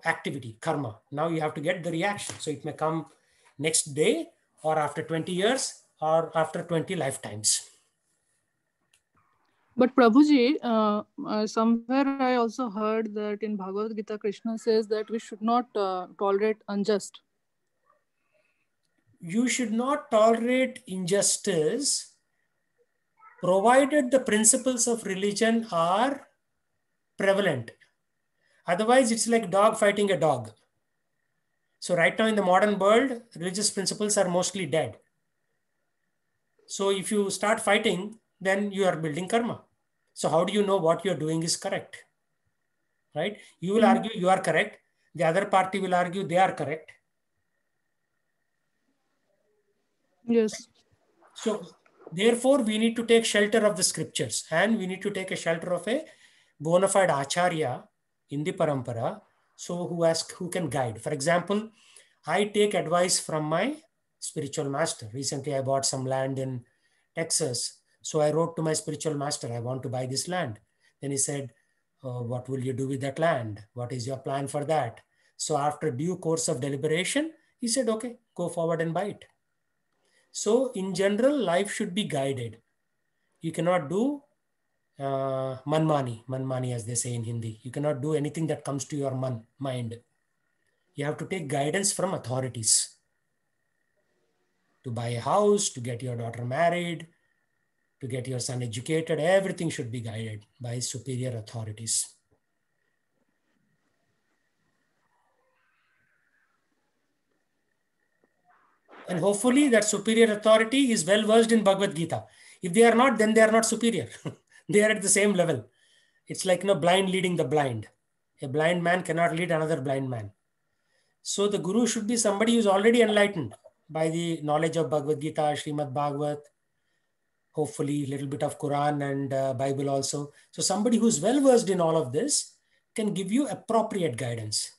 activity, karma. Now you have to get the reaction. So it may come next day, or after 20 years, or after 20 lifetimes. But Prabhuji, somewhere I also heard that in Bhagavad Gita, Krishna says that we should not tolerate unjust. You should not tolerate injustice, provided the principles of religion are prevalent. Otherwise, it's like dog fighting a dog. So right now in the modern world, religious principles are mostly dead. So if you start fighting, then you are building karma. So how do you know what you're doing is correct? Right? You will argue you are correct. The other party will argue they are correct. Yes. So therefore, we need to take shelter of the scriptures, and we need to take a shelter of a bona fide acharya in the parampara. So who can guide. For example, I take advice from my spiritual master. Recently, I bought some land in Texas. So I wrote to my spiritual master, I want to buy this land. Then he said, what will you do with that land? What is your plan for that? So after due course of deliberation, he said, okay, go forward and buy it. So in general, life should be guided. You cannot do manmani as they say in Hindi. You cannot do anything that comes to your mind. You have to take guidance from authorities. To buy a house, to get your daughter married, to get your son educated, everything should be guided by superior authorities. And hopefully that superior authority is well versed in Bhagavad Gita. If they are not, then they are not superior. They are at the same level. It's like blind leading the blind. A blind man cannot lead another blind man. So the guru should be somebody who is already enlightened by the knowledge of Bhagavad Gita, Srimad Bhagavat, hopefully a little bit of Quran and Bible also. So somebody who's well versed in all of this can give you appropriate guidance.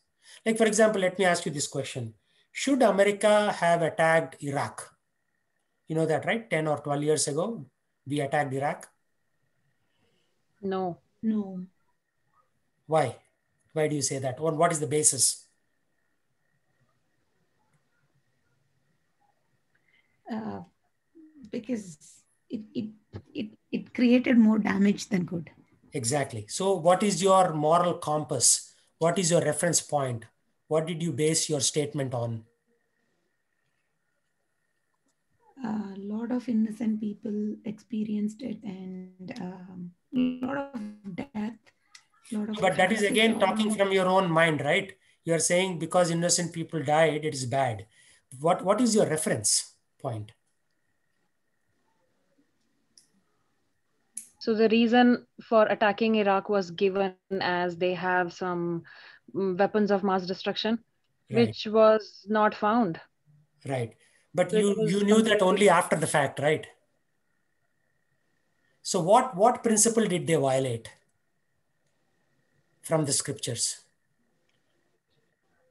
Like, for example, let me ask you this question. Should America have attacked Iraq? You know that, right? 10 or 12 years ago, we attacked Iraq. No. No. Why? Why do you say that? Or what is the basis? Because it created more damage than good. Exactly. So what is your moral compass? What is your reference point? What did you base your statement on? A lot of innocent people experienced it, and a lot of death, a lot of But that is crisis. again talking from your own mind, right? You are saying because innocent people died, it is bad. What is your reference point? So the reason for attacking Iraq was given as they have some weapons of mass destruction, Right, which was not found. right. But So it you was knew that completely only after the fact, right? So what principle did they violate from the scriptures?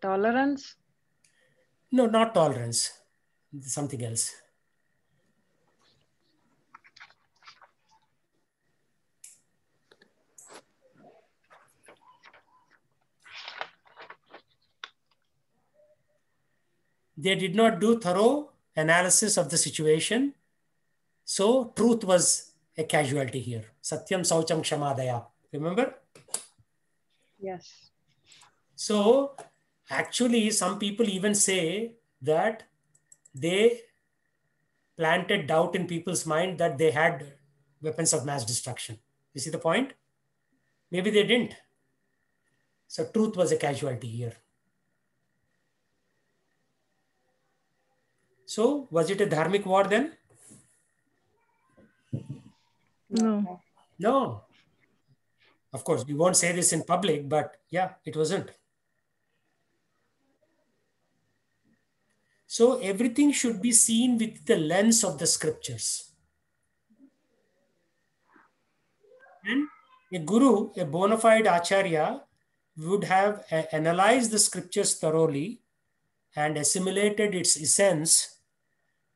tolerance. No, not tolerance. Something else. They did not do thorough analysis of the situation. So truth was a casualty here. Satyam Saucham Kshamadaya. Remember? Yes. So actually, some people even say that they planted doubt in people's mind that they had weapons of mass destruction. You see the point? Maybe they didn't. So truth was a casualty here. So was it a dharmic war then? No. No. Of course, we won't say this in public, but yeah, it wasn't. So everything should be seen with the lens of the scriptures. And a guru, a bona fide acharya, would have analyzed the scriptures thoroughly and assimilated its essence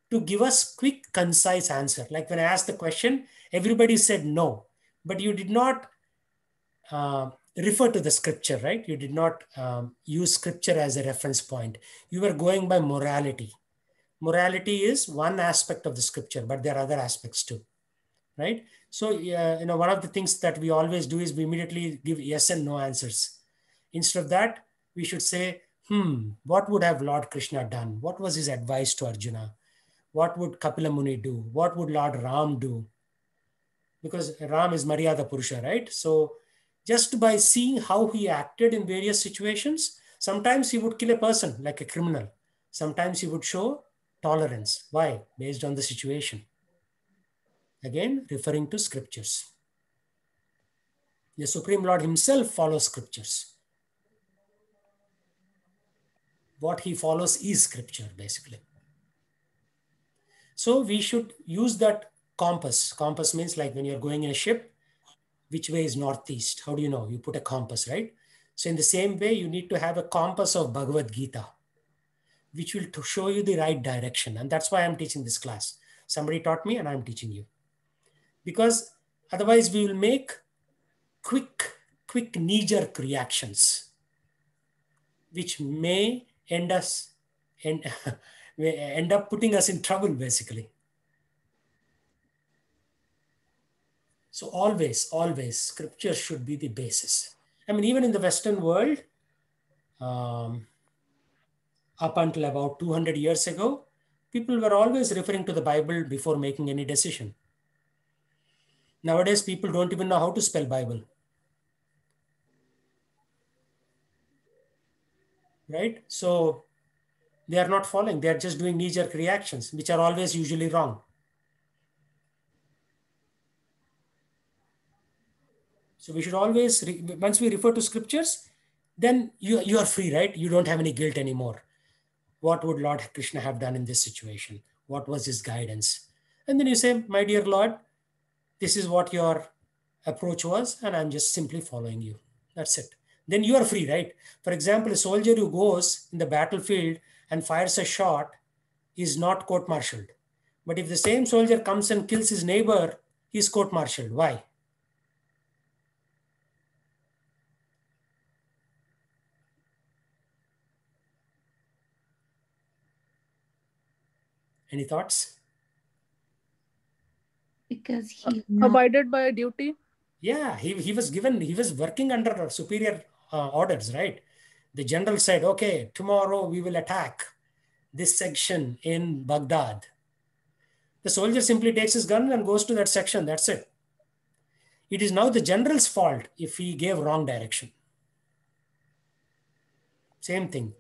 to give us quick, concise answer. Like when I asked the question, everybody said no, but you did not refer to the scripture, right? You did not use scripture as a reference point. You were going by morality. Morality is one aspect of the scripture, but there are other aspects too, right? So, one of the things that we always do is we immediately give yes and no answers. Instead of that, we should say, what would have Lord Krishna done? What was his advice to Arjuna? What would Kapila Muni do? What would Lord Ram do? Because Ram is Maryada Purusha, right? So just by seeing how he acted in various situations, sometimes he would kill a person like a criminal. Sometimes he would show tolerance. Why? Based on the situation. Again, referring to scriptures. The Supreme Lord himself follows scriptures. What he follows is scripture, basically. So we should use that compass. Compass means like when you're going in a ship, which way is northeast? How do you know? You put a compass, right? So in the same way, you need to have a compass of Bhagavad Gita, which will show you the right direction. And that's why I'm teaching this class. Somebody taught me and I'm teaching you. Because otherwise we will make quick knee-jerk reactions, which may end up putting us in trouble, basically. So always, scripture should be the basis. I mean, even in the Western world, up until about 200 years ago, people were always referring to the Bible before making any decision. Nowadays, people don't even know how to spell Bible. Right? So they are not following. They are just doing knee-jerk reactions, which are always usually wrong. So we should always, once we refer to scriptures, then you are free, right? You don't have any guilt anymore. what would Lord Krishna have done in this situation? What was his guidance? And then you say, my dear Lord, this is what your approach was, and I'm just simply following you. That's it. Then you are free, right? For example, a soldier who goes in the battlefield and fires a shot is not court-martialed. But if the same soldier comes and kills his neighbor, he's court-martialed. Why? Any thoughts? Because he's not. Abided by duty. Yeah, he was working under superior orders, right? The general said, okay, tomorrow we will attack this section in Baghdad. The soldier simply takes his gun and goes to that section. That's it. It is now the general's fault if he gave wrong direction. Same thing.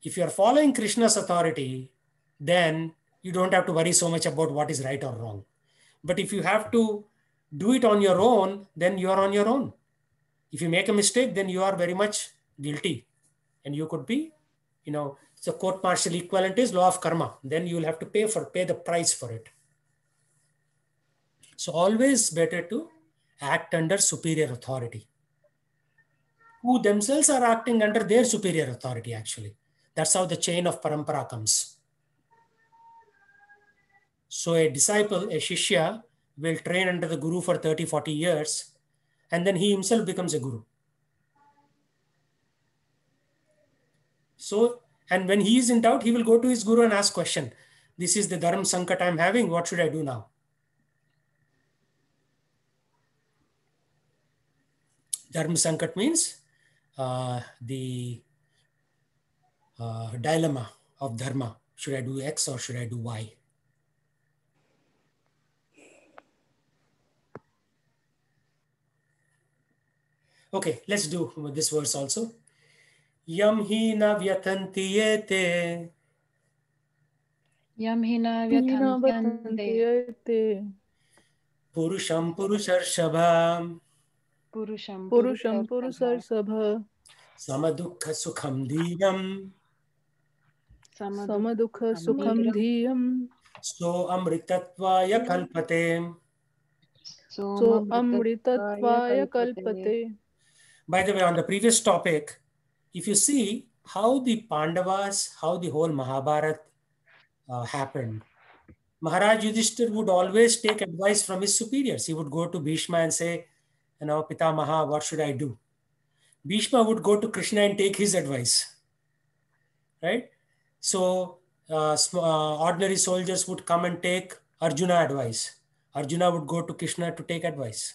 If you are following Krishna's authority, then you don't have to worry so much about what is right or wrong. But if you have to do it on your own, then you are on your own. If you make a mistake, then you are very much guilty. And you could be, so court-martial equivalent is law of karma. Then you will have to pay the price for it. So always better to act under superior authority, who themselves are acting under their superior authority, actually. That's how the chain of parampara comes. So a disciple, a shishya, will train under the guru for 30, 40 years, and then he himself becomes a guru. So, and when he is in doubt, he will go to his guru and ask question. This is the dharma sankat I'm having. What should I do now? Dharma sankat means the dilemma of dharma. Should I do X or should I do Y? Okay, let's do this verse also. Yam hi na vyatanti yete. Yam hina vyathantyante Purusham purusharshabha. Purusham Purusarsabha. Samadukha sukham dhiyam. Samadukha sukham dhiyam. So amritatvaya kalpate. So amritatvaya kalpate. By the way, on the previous topic, if you see how the Pandavas, how the whole Mahabharata happened, Maharaj Yudhishthir would always take advice from his superiors. He would go to Bhishma and say, Pitamaha, what should I do? Bhishma would go to Krishna and take his advice, right? So ordinary soldiers would come and take Arjuna advice. Arjuna would go to Krishna to take advice.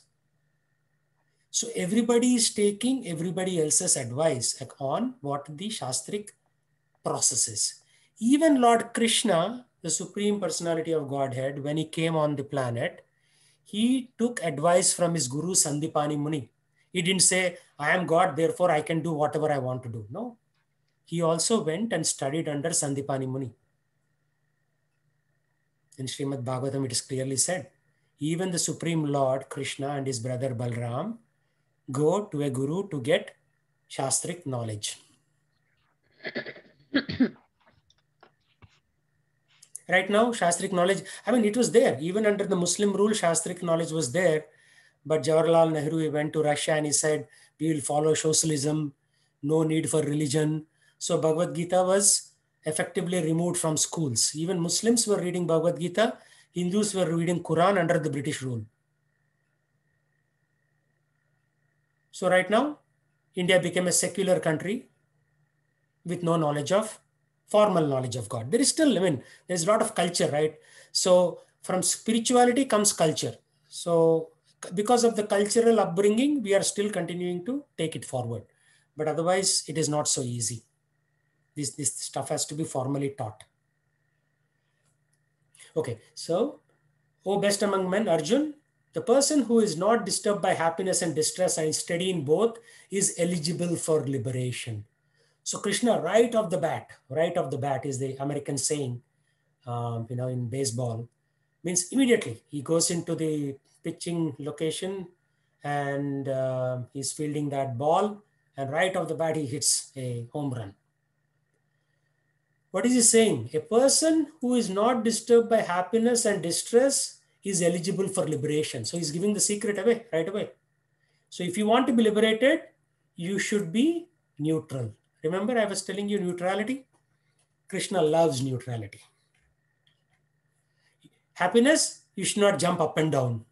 So everybody is taking everybody else's advice on what the Shastric process is. Even Lord Krishna, the Supreme Personality of Godhead, when he came on the planet, he took advice from his guru Sandipani Muni. He didn't say, I am God, therefore I can do whatever I want to do. No. He also went and studied under Sandipani Muni. In Srimad Bhagavatam, it is clearly said, even the Supreme Lord Krishna and his brother Balram go to a guru to get Shastric knowledge. Right now, Shastric knowledge, it was there. Even under the Muslim rule, Shastric knowledge was there. But Jawaharlal Nehru, he went to Russia and he said, we will follow socialism, no need for religion. So Bhagavad Gita was effectively removed from schools. Even Muslims were reading Bhagavad Gita. Hindus were reading Quran under the British rule. So right now, India became a secular country with no knowledge of, formal knowledge of God. There is still, there's a lot of culture, right? So from spirituality comes culture. So because of the cultural upbringing, we are still continuing to take it forward. But otherwise, it is not so easy. This stuff has to be formally taught. Okay, so, O best among men, Arjun, the person who is not disturbed by happiness and distress and steady in both is eligible for liberation. So Krishna, right off the bat is the American saying, in baseball, means immediately he goes into the pitching location and he's fielding that ball, and right off the bat he hits a home run. What is he saying? A person who is not disturbed by happiness and distress is eligible for liberation. So he's giving the secret away right away. So if you want to be liberated, you should be neutral. Remember, I was telling you neutrality? Krishna loves neutrality. Happiness, you should not jump up and down.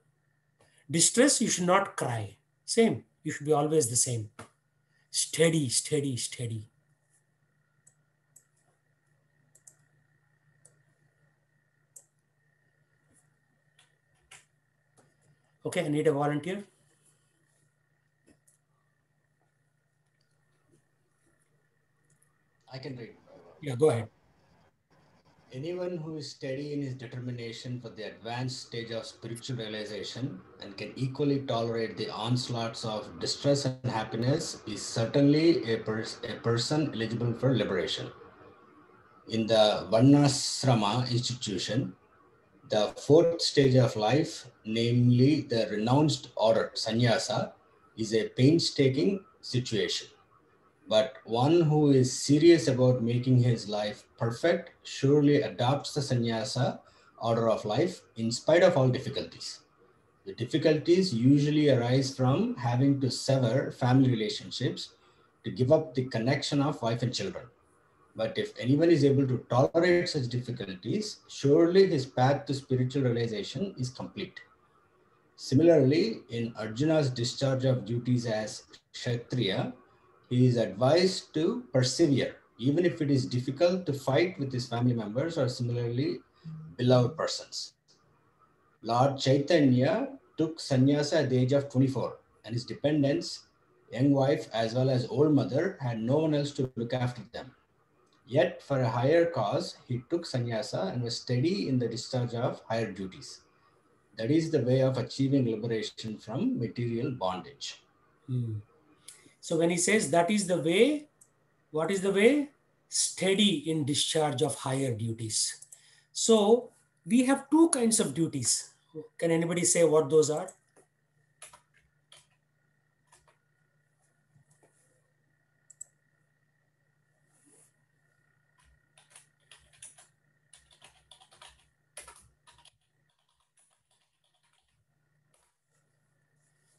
Distress, you should not cry. Same. You should be always the same. Steady, steady, steady. Okay, I need a volunteer. I can read. Yeah, go ahead. Anyone who is steady in his determination for the advanced stage of spiritual realization and can equally tolerate the onslaughts of distress and happiness is certainly a person eligible for liberation. In the Varnasrama institution, the fourth stage of life, namely the renounced order, sannyasa, is a painstaking situation. But one who is serious about making his life perfect surely adopts the sannyasa order of life in spite of all difficulties. The difficulties usually arise from having to sever family relationships to give up the connection of wife and children. But if anyone is able to tolerate such difficulties, surely his path to spiritual realization is complete. Similarly, in Arjuna's discharge of duties as Kshatriya, he is advised to persevere, even if it is difficult to fight with his family members or similarly beloved persons. Lord Chaitanya took sannyasa at the age of 24, and his dependents, young wife as well as old mother, had no one else to look after them. Yet, for a higher cause, he took sannyasa and was steady in the discharge of higher duties. That is the way of achieving liberation from material bondage. So when he says that is the way, what is the way? Steady in discharge of higher duties. So we have two kinds of duties. Can anybody say what those are?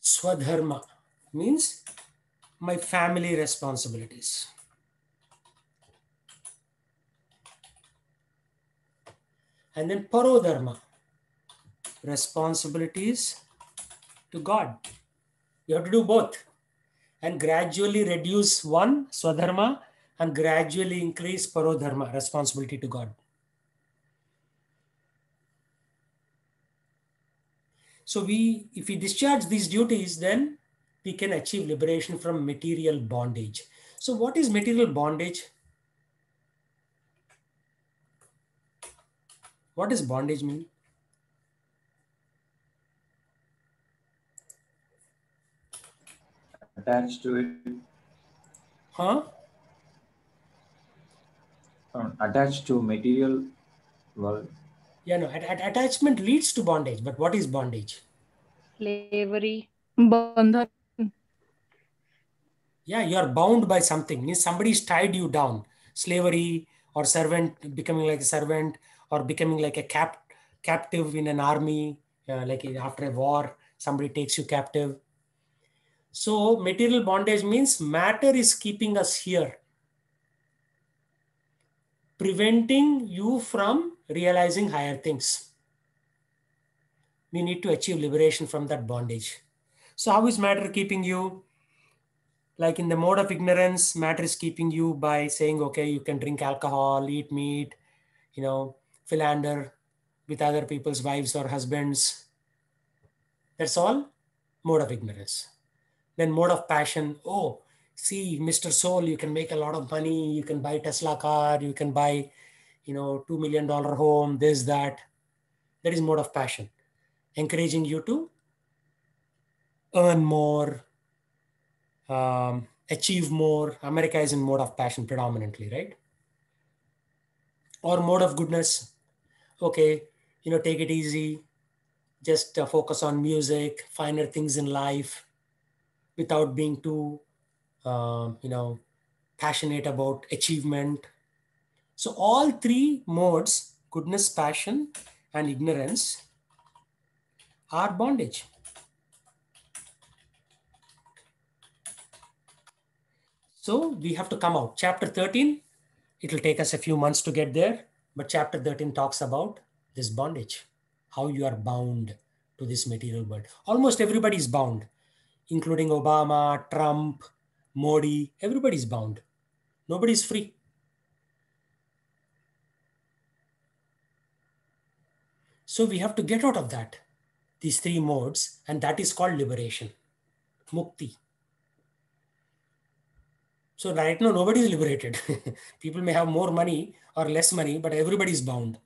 Swadharma means my family responsibilities. And then parodharma, responsibilities to God. You have to do both and gradually reduce one, swadharma, and gradually increase parodharma, responsibility to God. So if we discharge these duties, then we can achieve liberation from material bondage. So what is material bondage? What does bondage mean? Attached to it. Huh? Attached to material world. Yeah, no, attachment leads to bondage, but what is bondage? Slavery. Bandhan. Yeah, you are bound by something. Means somebody's tied you down. Slavery or servant, becoming like a servant or becoming like a captive in an army, like after a war, somebody takes you captive. So material bondage means matter is keeping us here, preventing you from realizing higher things. We need to achieve liberation from that bondage. So how is matter keeping you? Like in the mode of ignorance, matter is keeping you by saying, okay, you can drink alcohol, eat meat, philander with other people's wives or husbands. That's all mode of ignorance. Then mode of passion. Oh, see, Mr. Soul, you can make a lot of money. You can buy Tesla car. You can buy, $2 million home, this, that. That is mode of passion. Encouraging you to earn more, achieve more. America is in mode of passion predominantly, right? Or mode of goodness. Okay, take it easy. Just focus on music, finer things in life without being too, passionate about achievement. So all three modes, goodness, passion, and ignorance, are bondage. So we have to come out. Chapter 13, it will take us a few months to get there, but chapter 13 talks about this bondage, how you are bound to this material world. Almost everybody is bound, including Obama, Trump, Modi, everybody's bound. Nobody's free. So we have to get out of that, these three modes, and that is called liberation, mukti. So right now, nobody is liberated. People may have more money or less money, but everybody is bound.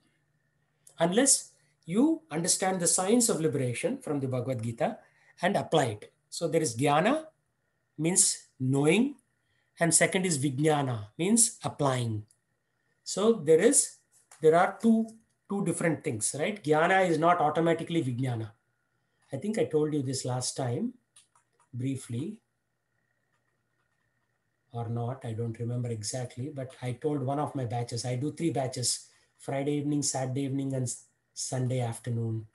Unless you understand the science of liberation from the Bhagavad Gita and apply it. So there is jnana, means knowing, and second is vijnana, means applying. So there are two different things, right? Jnana is not automatically vijnana. I think I told you this last time briefly or not. I don't remember exactly, but I told one of my batches. I do 3 batches: Friday evening, Saturday evening, and Sunday afternoon.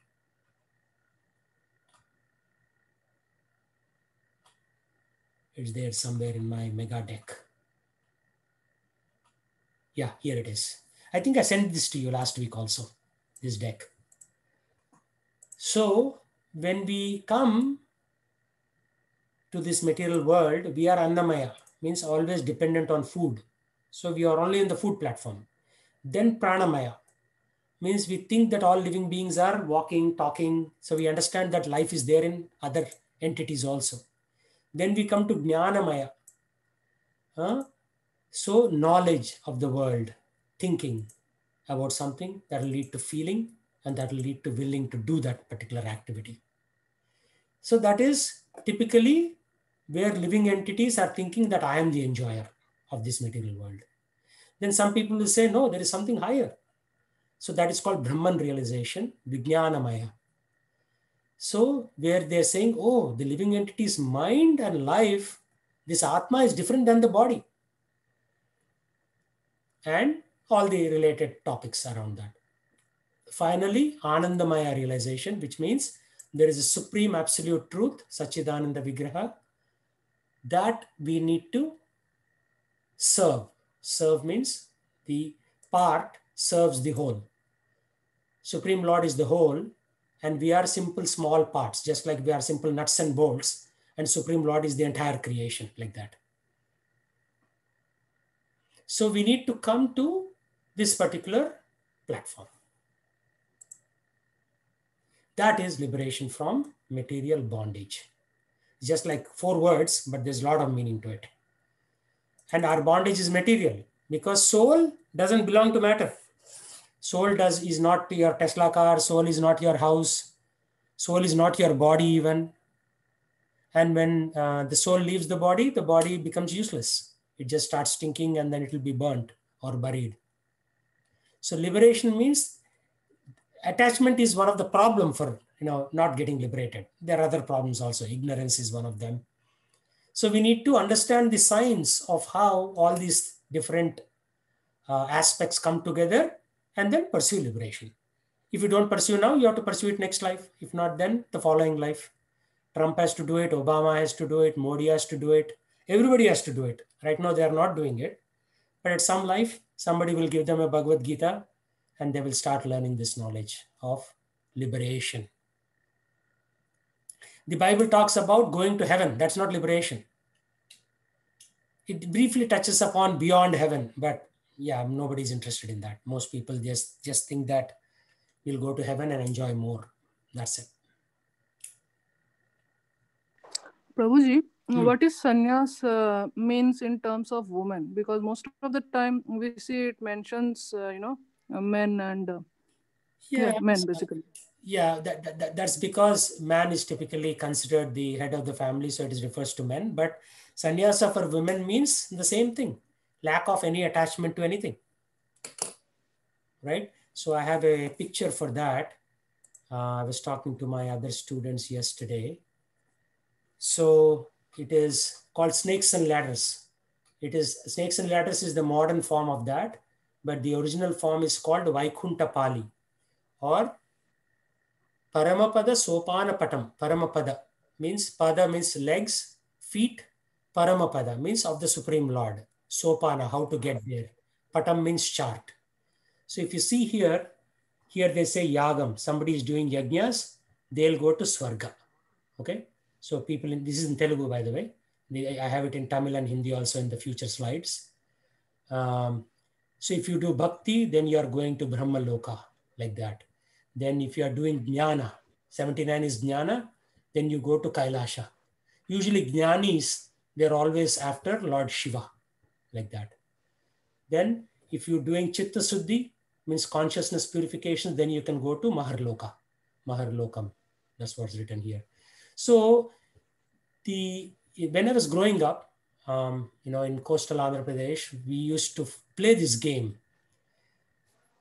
It's there somewhere in my mega deck. Yeah, here it is. I think I sent this to you last week also, this deck. So when we come to this material world, we are annamaya, means always dependent on food. So we are only in the food platform. Then pranamaya, means we think that all living beings are walking, talking. So we understand that life is there in other entities also. Then we come to jnanamaya. So knowledge of the world, thinking about something that will lead to feeling, and that will lead to willing to do that particular activity. So that is typically where living entities are thinking that I am the enjoyer of this material world. Then some people will say, no, there is something higher. So that is called Brahman realization, Vijnanamaya. So where they're saying, oh, the living entity's mind and life, this Atma is different than the body. And all the related topics around that. Finally, Anandamaya realization, which means there is a supreme absolute truth, Sachidananda Vigraha, that we need to serve. Serve means the part serves the whole. Supreme Lord is the whole, and we are simple small parts, just like we are simple nuts and bolts, and Supreme Lord is the entire creation, like that. So we need to come to this particular platform. That is liberation from material bondage. Just like 4 words, but there's a lot of meaning to it. And our bondage is material because soul doesn't belong to matter. Soul is not your Tesla car, soul is not your house, soul is not your body even. And when the soul leaves the body becomes useless. It just starts stinking and then it will be burnt or buried. So liberation means attachment is one of the problem for not getting liberated. There are other problems also. Ignorance is one of them. So we need to understand the science of how all these different aspects come together and then pursue liberation. If you don't pursue now, you have to pursue it next life. If not, then the following life. Trump has to do it. Obama has to do it. Modi has to do it. Everybody has to do it. Right now, they are not doing it. But at some life, somebody will give them a Bhagavad Gita and they will start learning this knowledge of liberation. The Bible talks about going to heaven. That's not liberation. It briefly touches upon beyond heaven, but yeah, nobody's interested in that. Most people just think that we'll go to heaven and enjoy more. That's it. Prabhuji, what is sannyas means in terms of women? Because most of the time we see it mentions, men and men basically. Yeah, that's because man is typically considered the head of the family, so it refers to men. But sannyasa for women means the same thing: lack of any attachment to anything. Right? So I have a picture for that. I was talking to my other students yesterday. So it is called snakes and ladders. It is snakes and ladders is the modern form of that. but the original form is called Vaikunta Pali or Paramapada Sopana Patam. Paramapada means pada means legs, feet. Paramapada means of the Supreme Lord. Sopana, how to get there. Patam means chart. So if you see here they say yagam. Somebody is doing yajnas, they'll go to Swarga. Okay. So people this is in Telugu, by the way. I have it in Tamil and Hindi also in the future slides. So if you do bhakti, then you are going to Brahma Loka, like that. Then if you are doing jnana, 79 is jnana, then you go to Kailasha. Usually jnanis, they're always after Lord Shiva, like that. Then if you're doing Chitta Suddhi, means consciousness purification, then you can go to Maharloka, Maharlokam. That's what's written here. So when I was growing up, in coastal Andhra Pradesh, we used to play this game.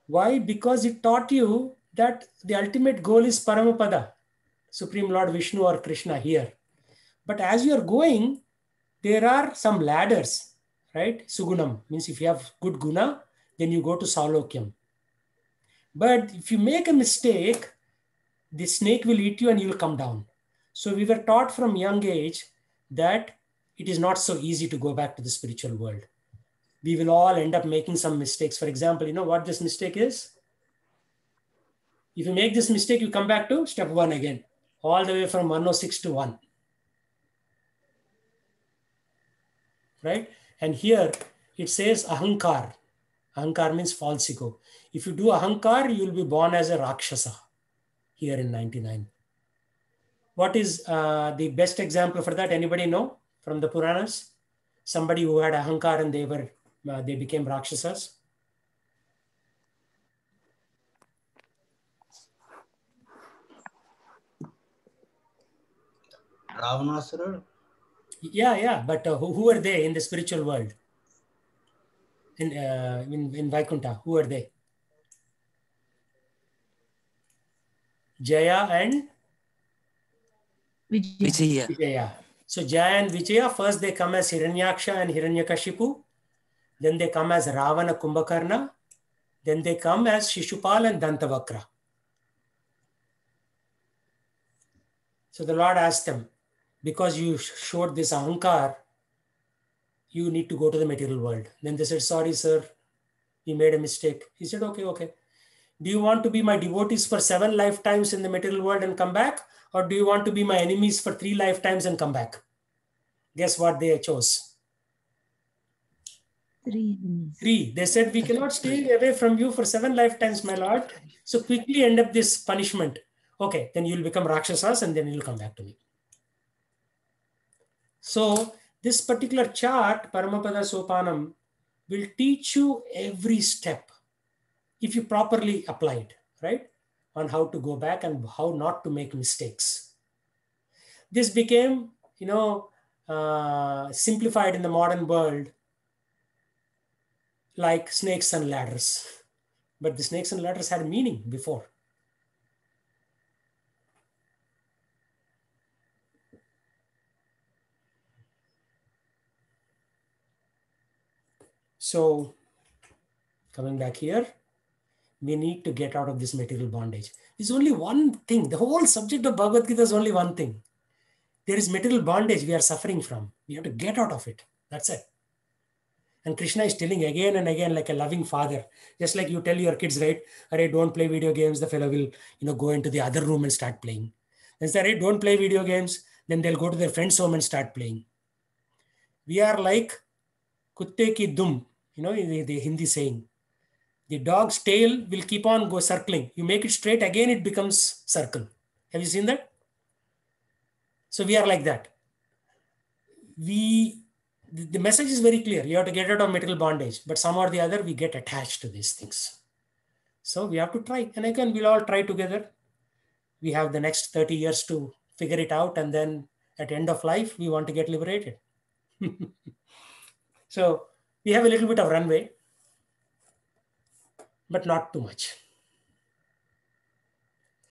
Why? Because it taught you that the ultimate goal is Paramapada, Supreme Lord Vishnu or Krishna here. But as you are going, there are some ladders, right? Sugunam means if you have good guna, then you go to Saulokyam. But if you make a mistake, the snake will eat you and you will come down. So we were taught from young age that it is not so easy to go back to the spiritual world. We will all end up making some mistakes. For example, you know what this mistake is? If you make this mistake, you come back to step 1 again, all the way from 106 to 1. Right? And here it says ahankar. Ahankar means false ego. If you do ahankar, you will be born as a rakshasa here in 99. What is the best example for that? Anybody know from the Puranas? Somebody who had ahankar and they became rakshasas? Ravanasura? Yeah. But who are they in the spiritual world? In Vaikuntha, who are they? Jaya and Vijaya. Vijaya. So Jaya and Vijaya, first they come as Hiranyaksha and Hiranyakashipu. Then they come as Ravana Kumbhakarna. Then they come as Shishupal and Dantavakra. So the Lord asked them, because you showed this ahankar, you need to go to the material world. Then they said, sorry, sir, we made a mistake. He said, okay. Do you want to be my devotees for 7 lifetimes in the material world and come back? Or do you want to be my enemies for 3 lifetimes and come back? Guess what they chose? 3 enemies. 3. They said, we cannot stay away from you for 7 lifetimes, my Lord. So quickly end up this punishment. Okay, then you'll become Rakshasas and then you'll come back to me. So this particular chart, Paramapada Sopanam, will teach you every step if you properly apply it, right? On how to go back and how not to make mistakes. This became, simplified in the modern world like snakes and ladders. But the snakes and ladders had meaning before. So coming back here, we need to get out of this material bondage. There's only one thing. The whole subject of Bhagavad Gita is only one thing. There is material bondage we are suffering from. We have to get out of it. That's it. And Krishna is telling again and again like a loving father. Just like you tell your kids, right? Arey, don't play video games. The fellow will, go into the other room and start playing. Then say, arey, don't play video games. Then they'll go to their friend's home and start playing. We are like kutte ki dum, the Hindi saying. The dog's tail will keep on circling. You make it straight, again it becomes circle. Have you seen that? So we are like that. The message is very clear. You have to get out of material bondage, but some or the other, we get attached to these things. So we have to try. And again, we'll all try together. We have the next 30 years to figure it out. And then at the end of life, we want to get liberated. So we have a little bit of runway, but not too much.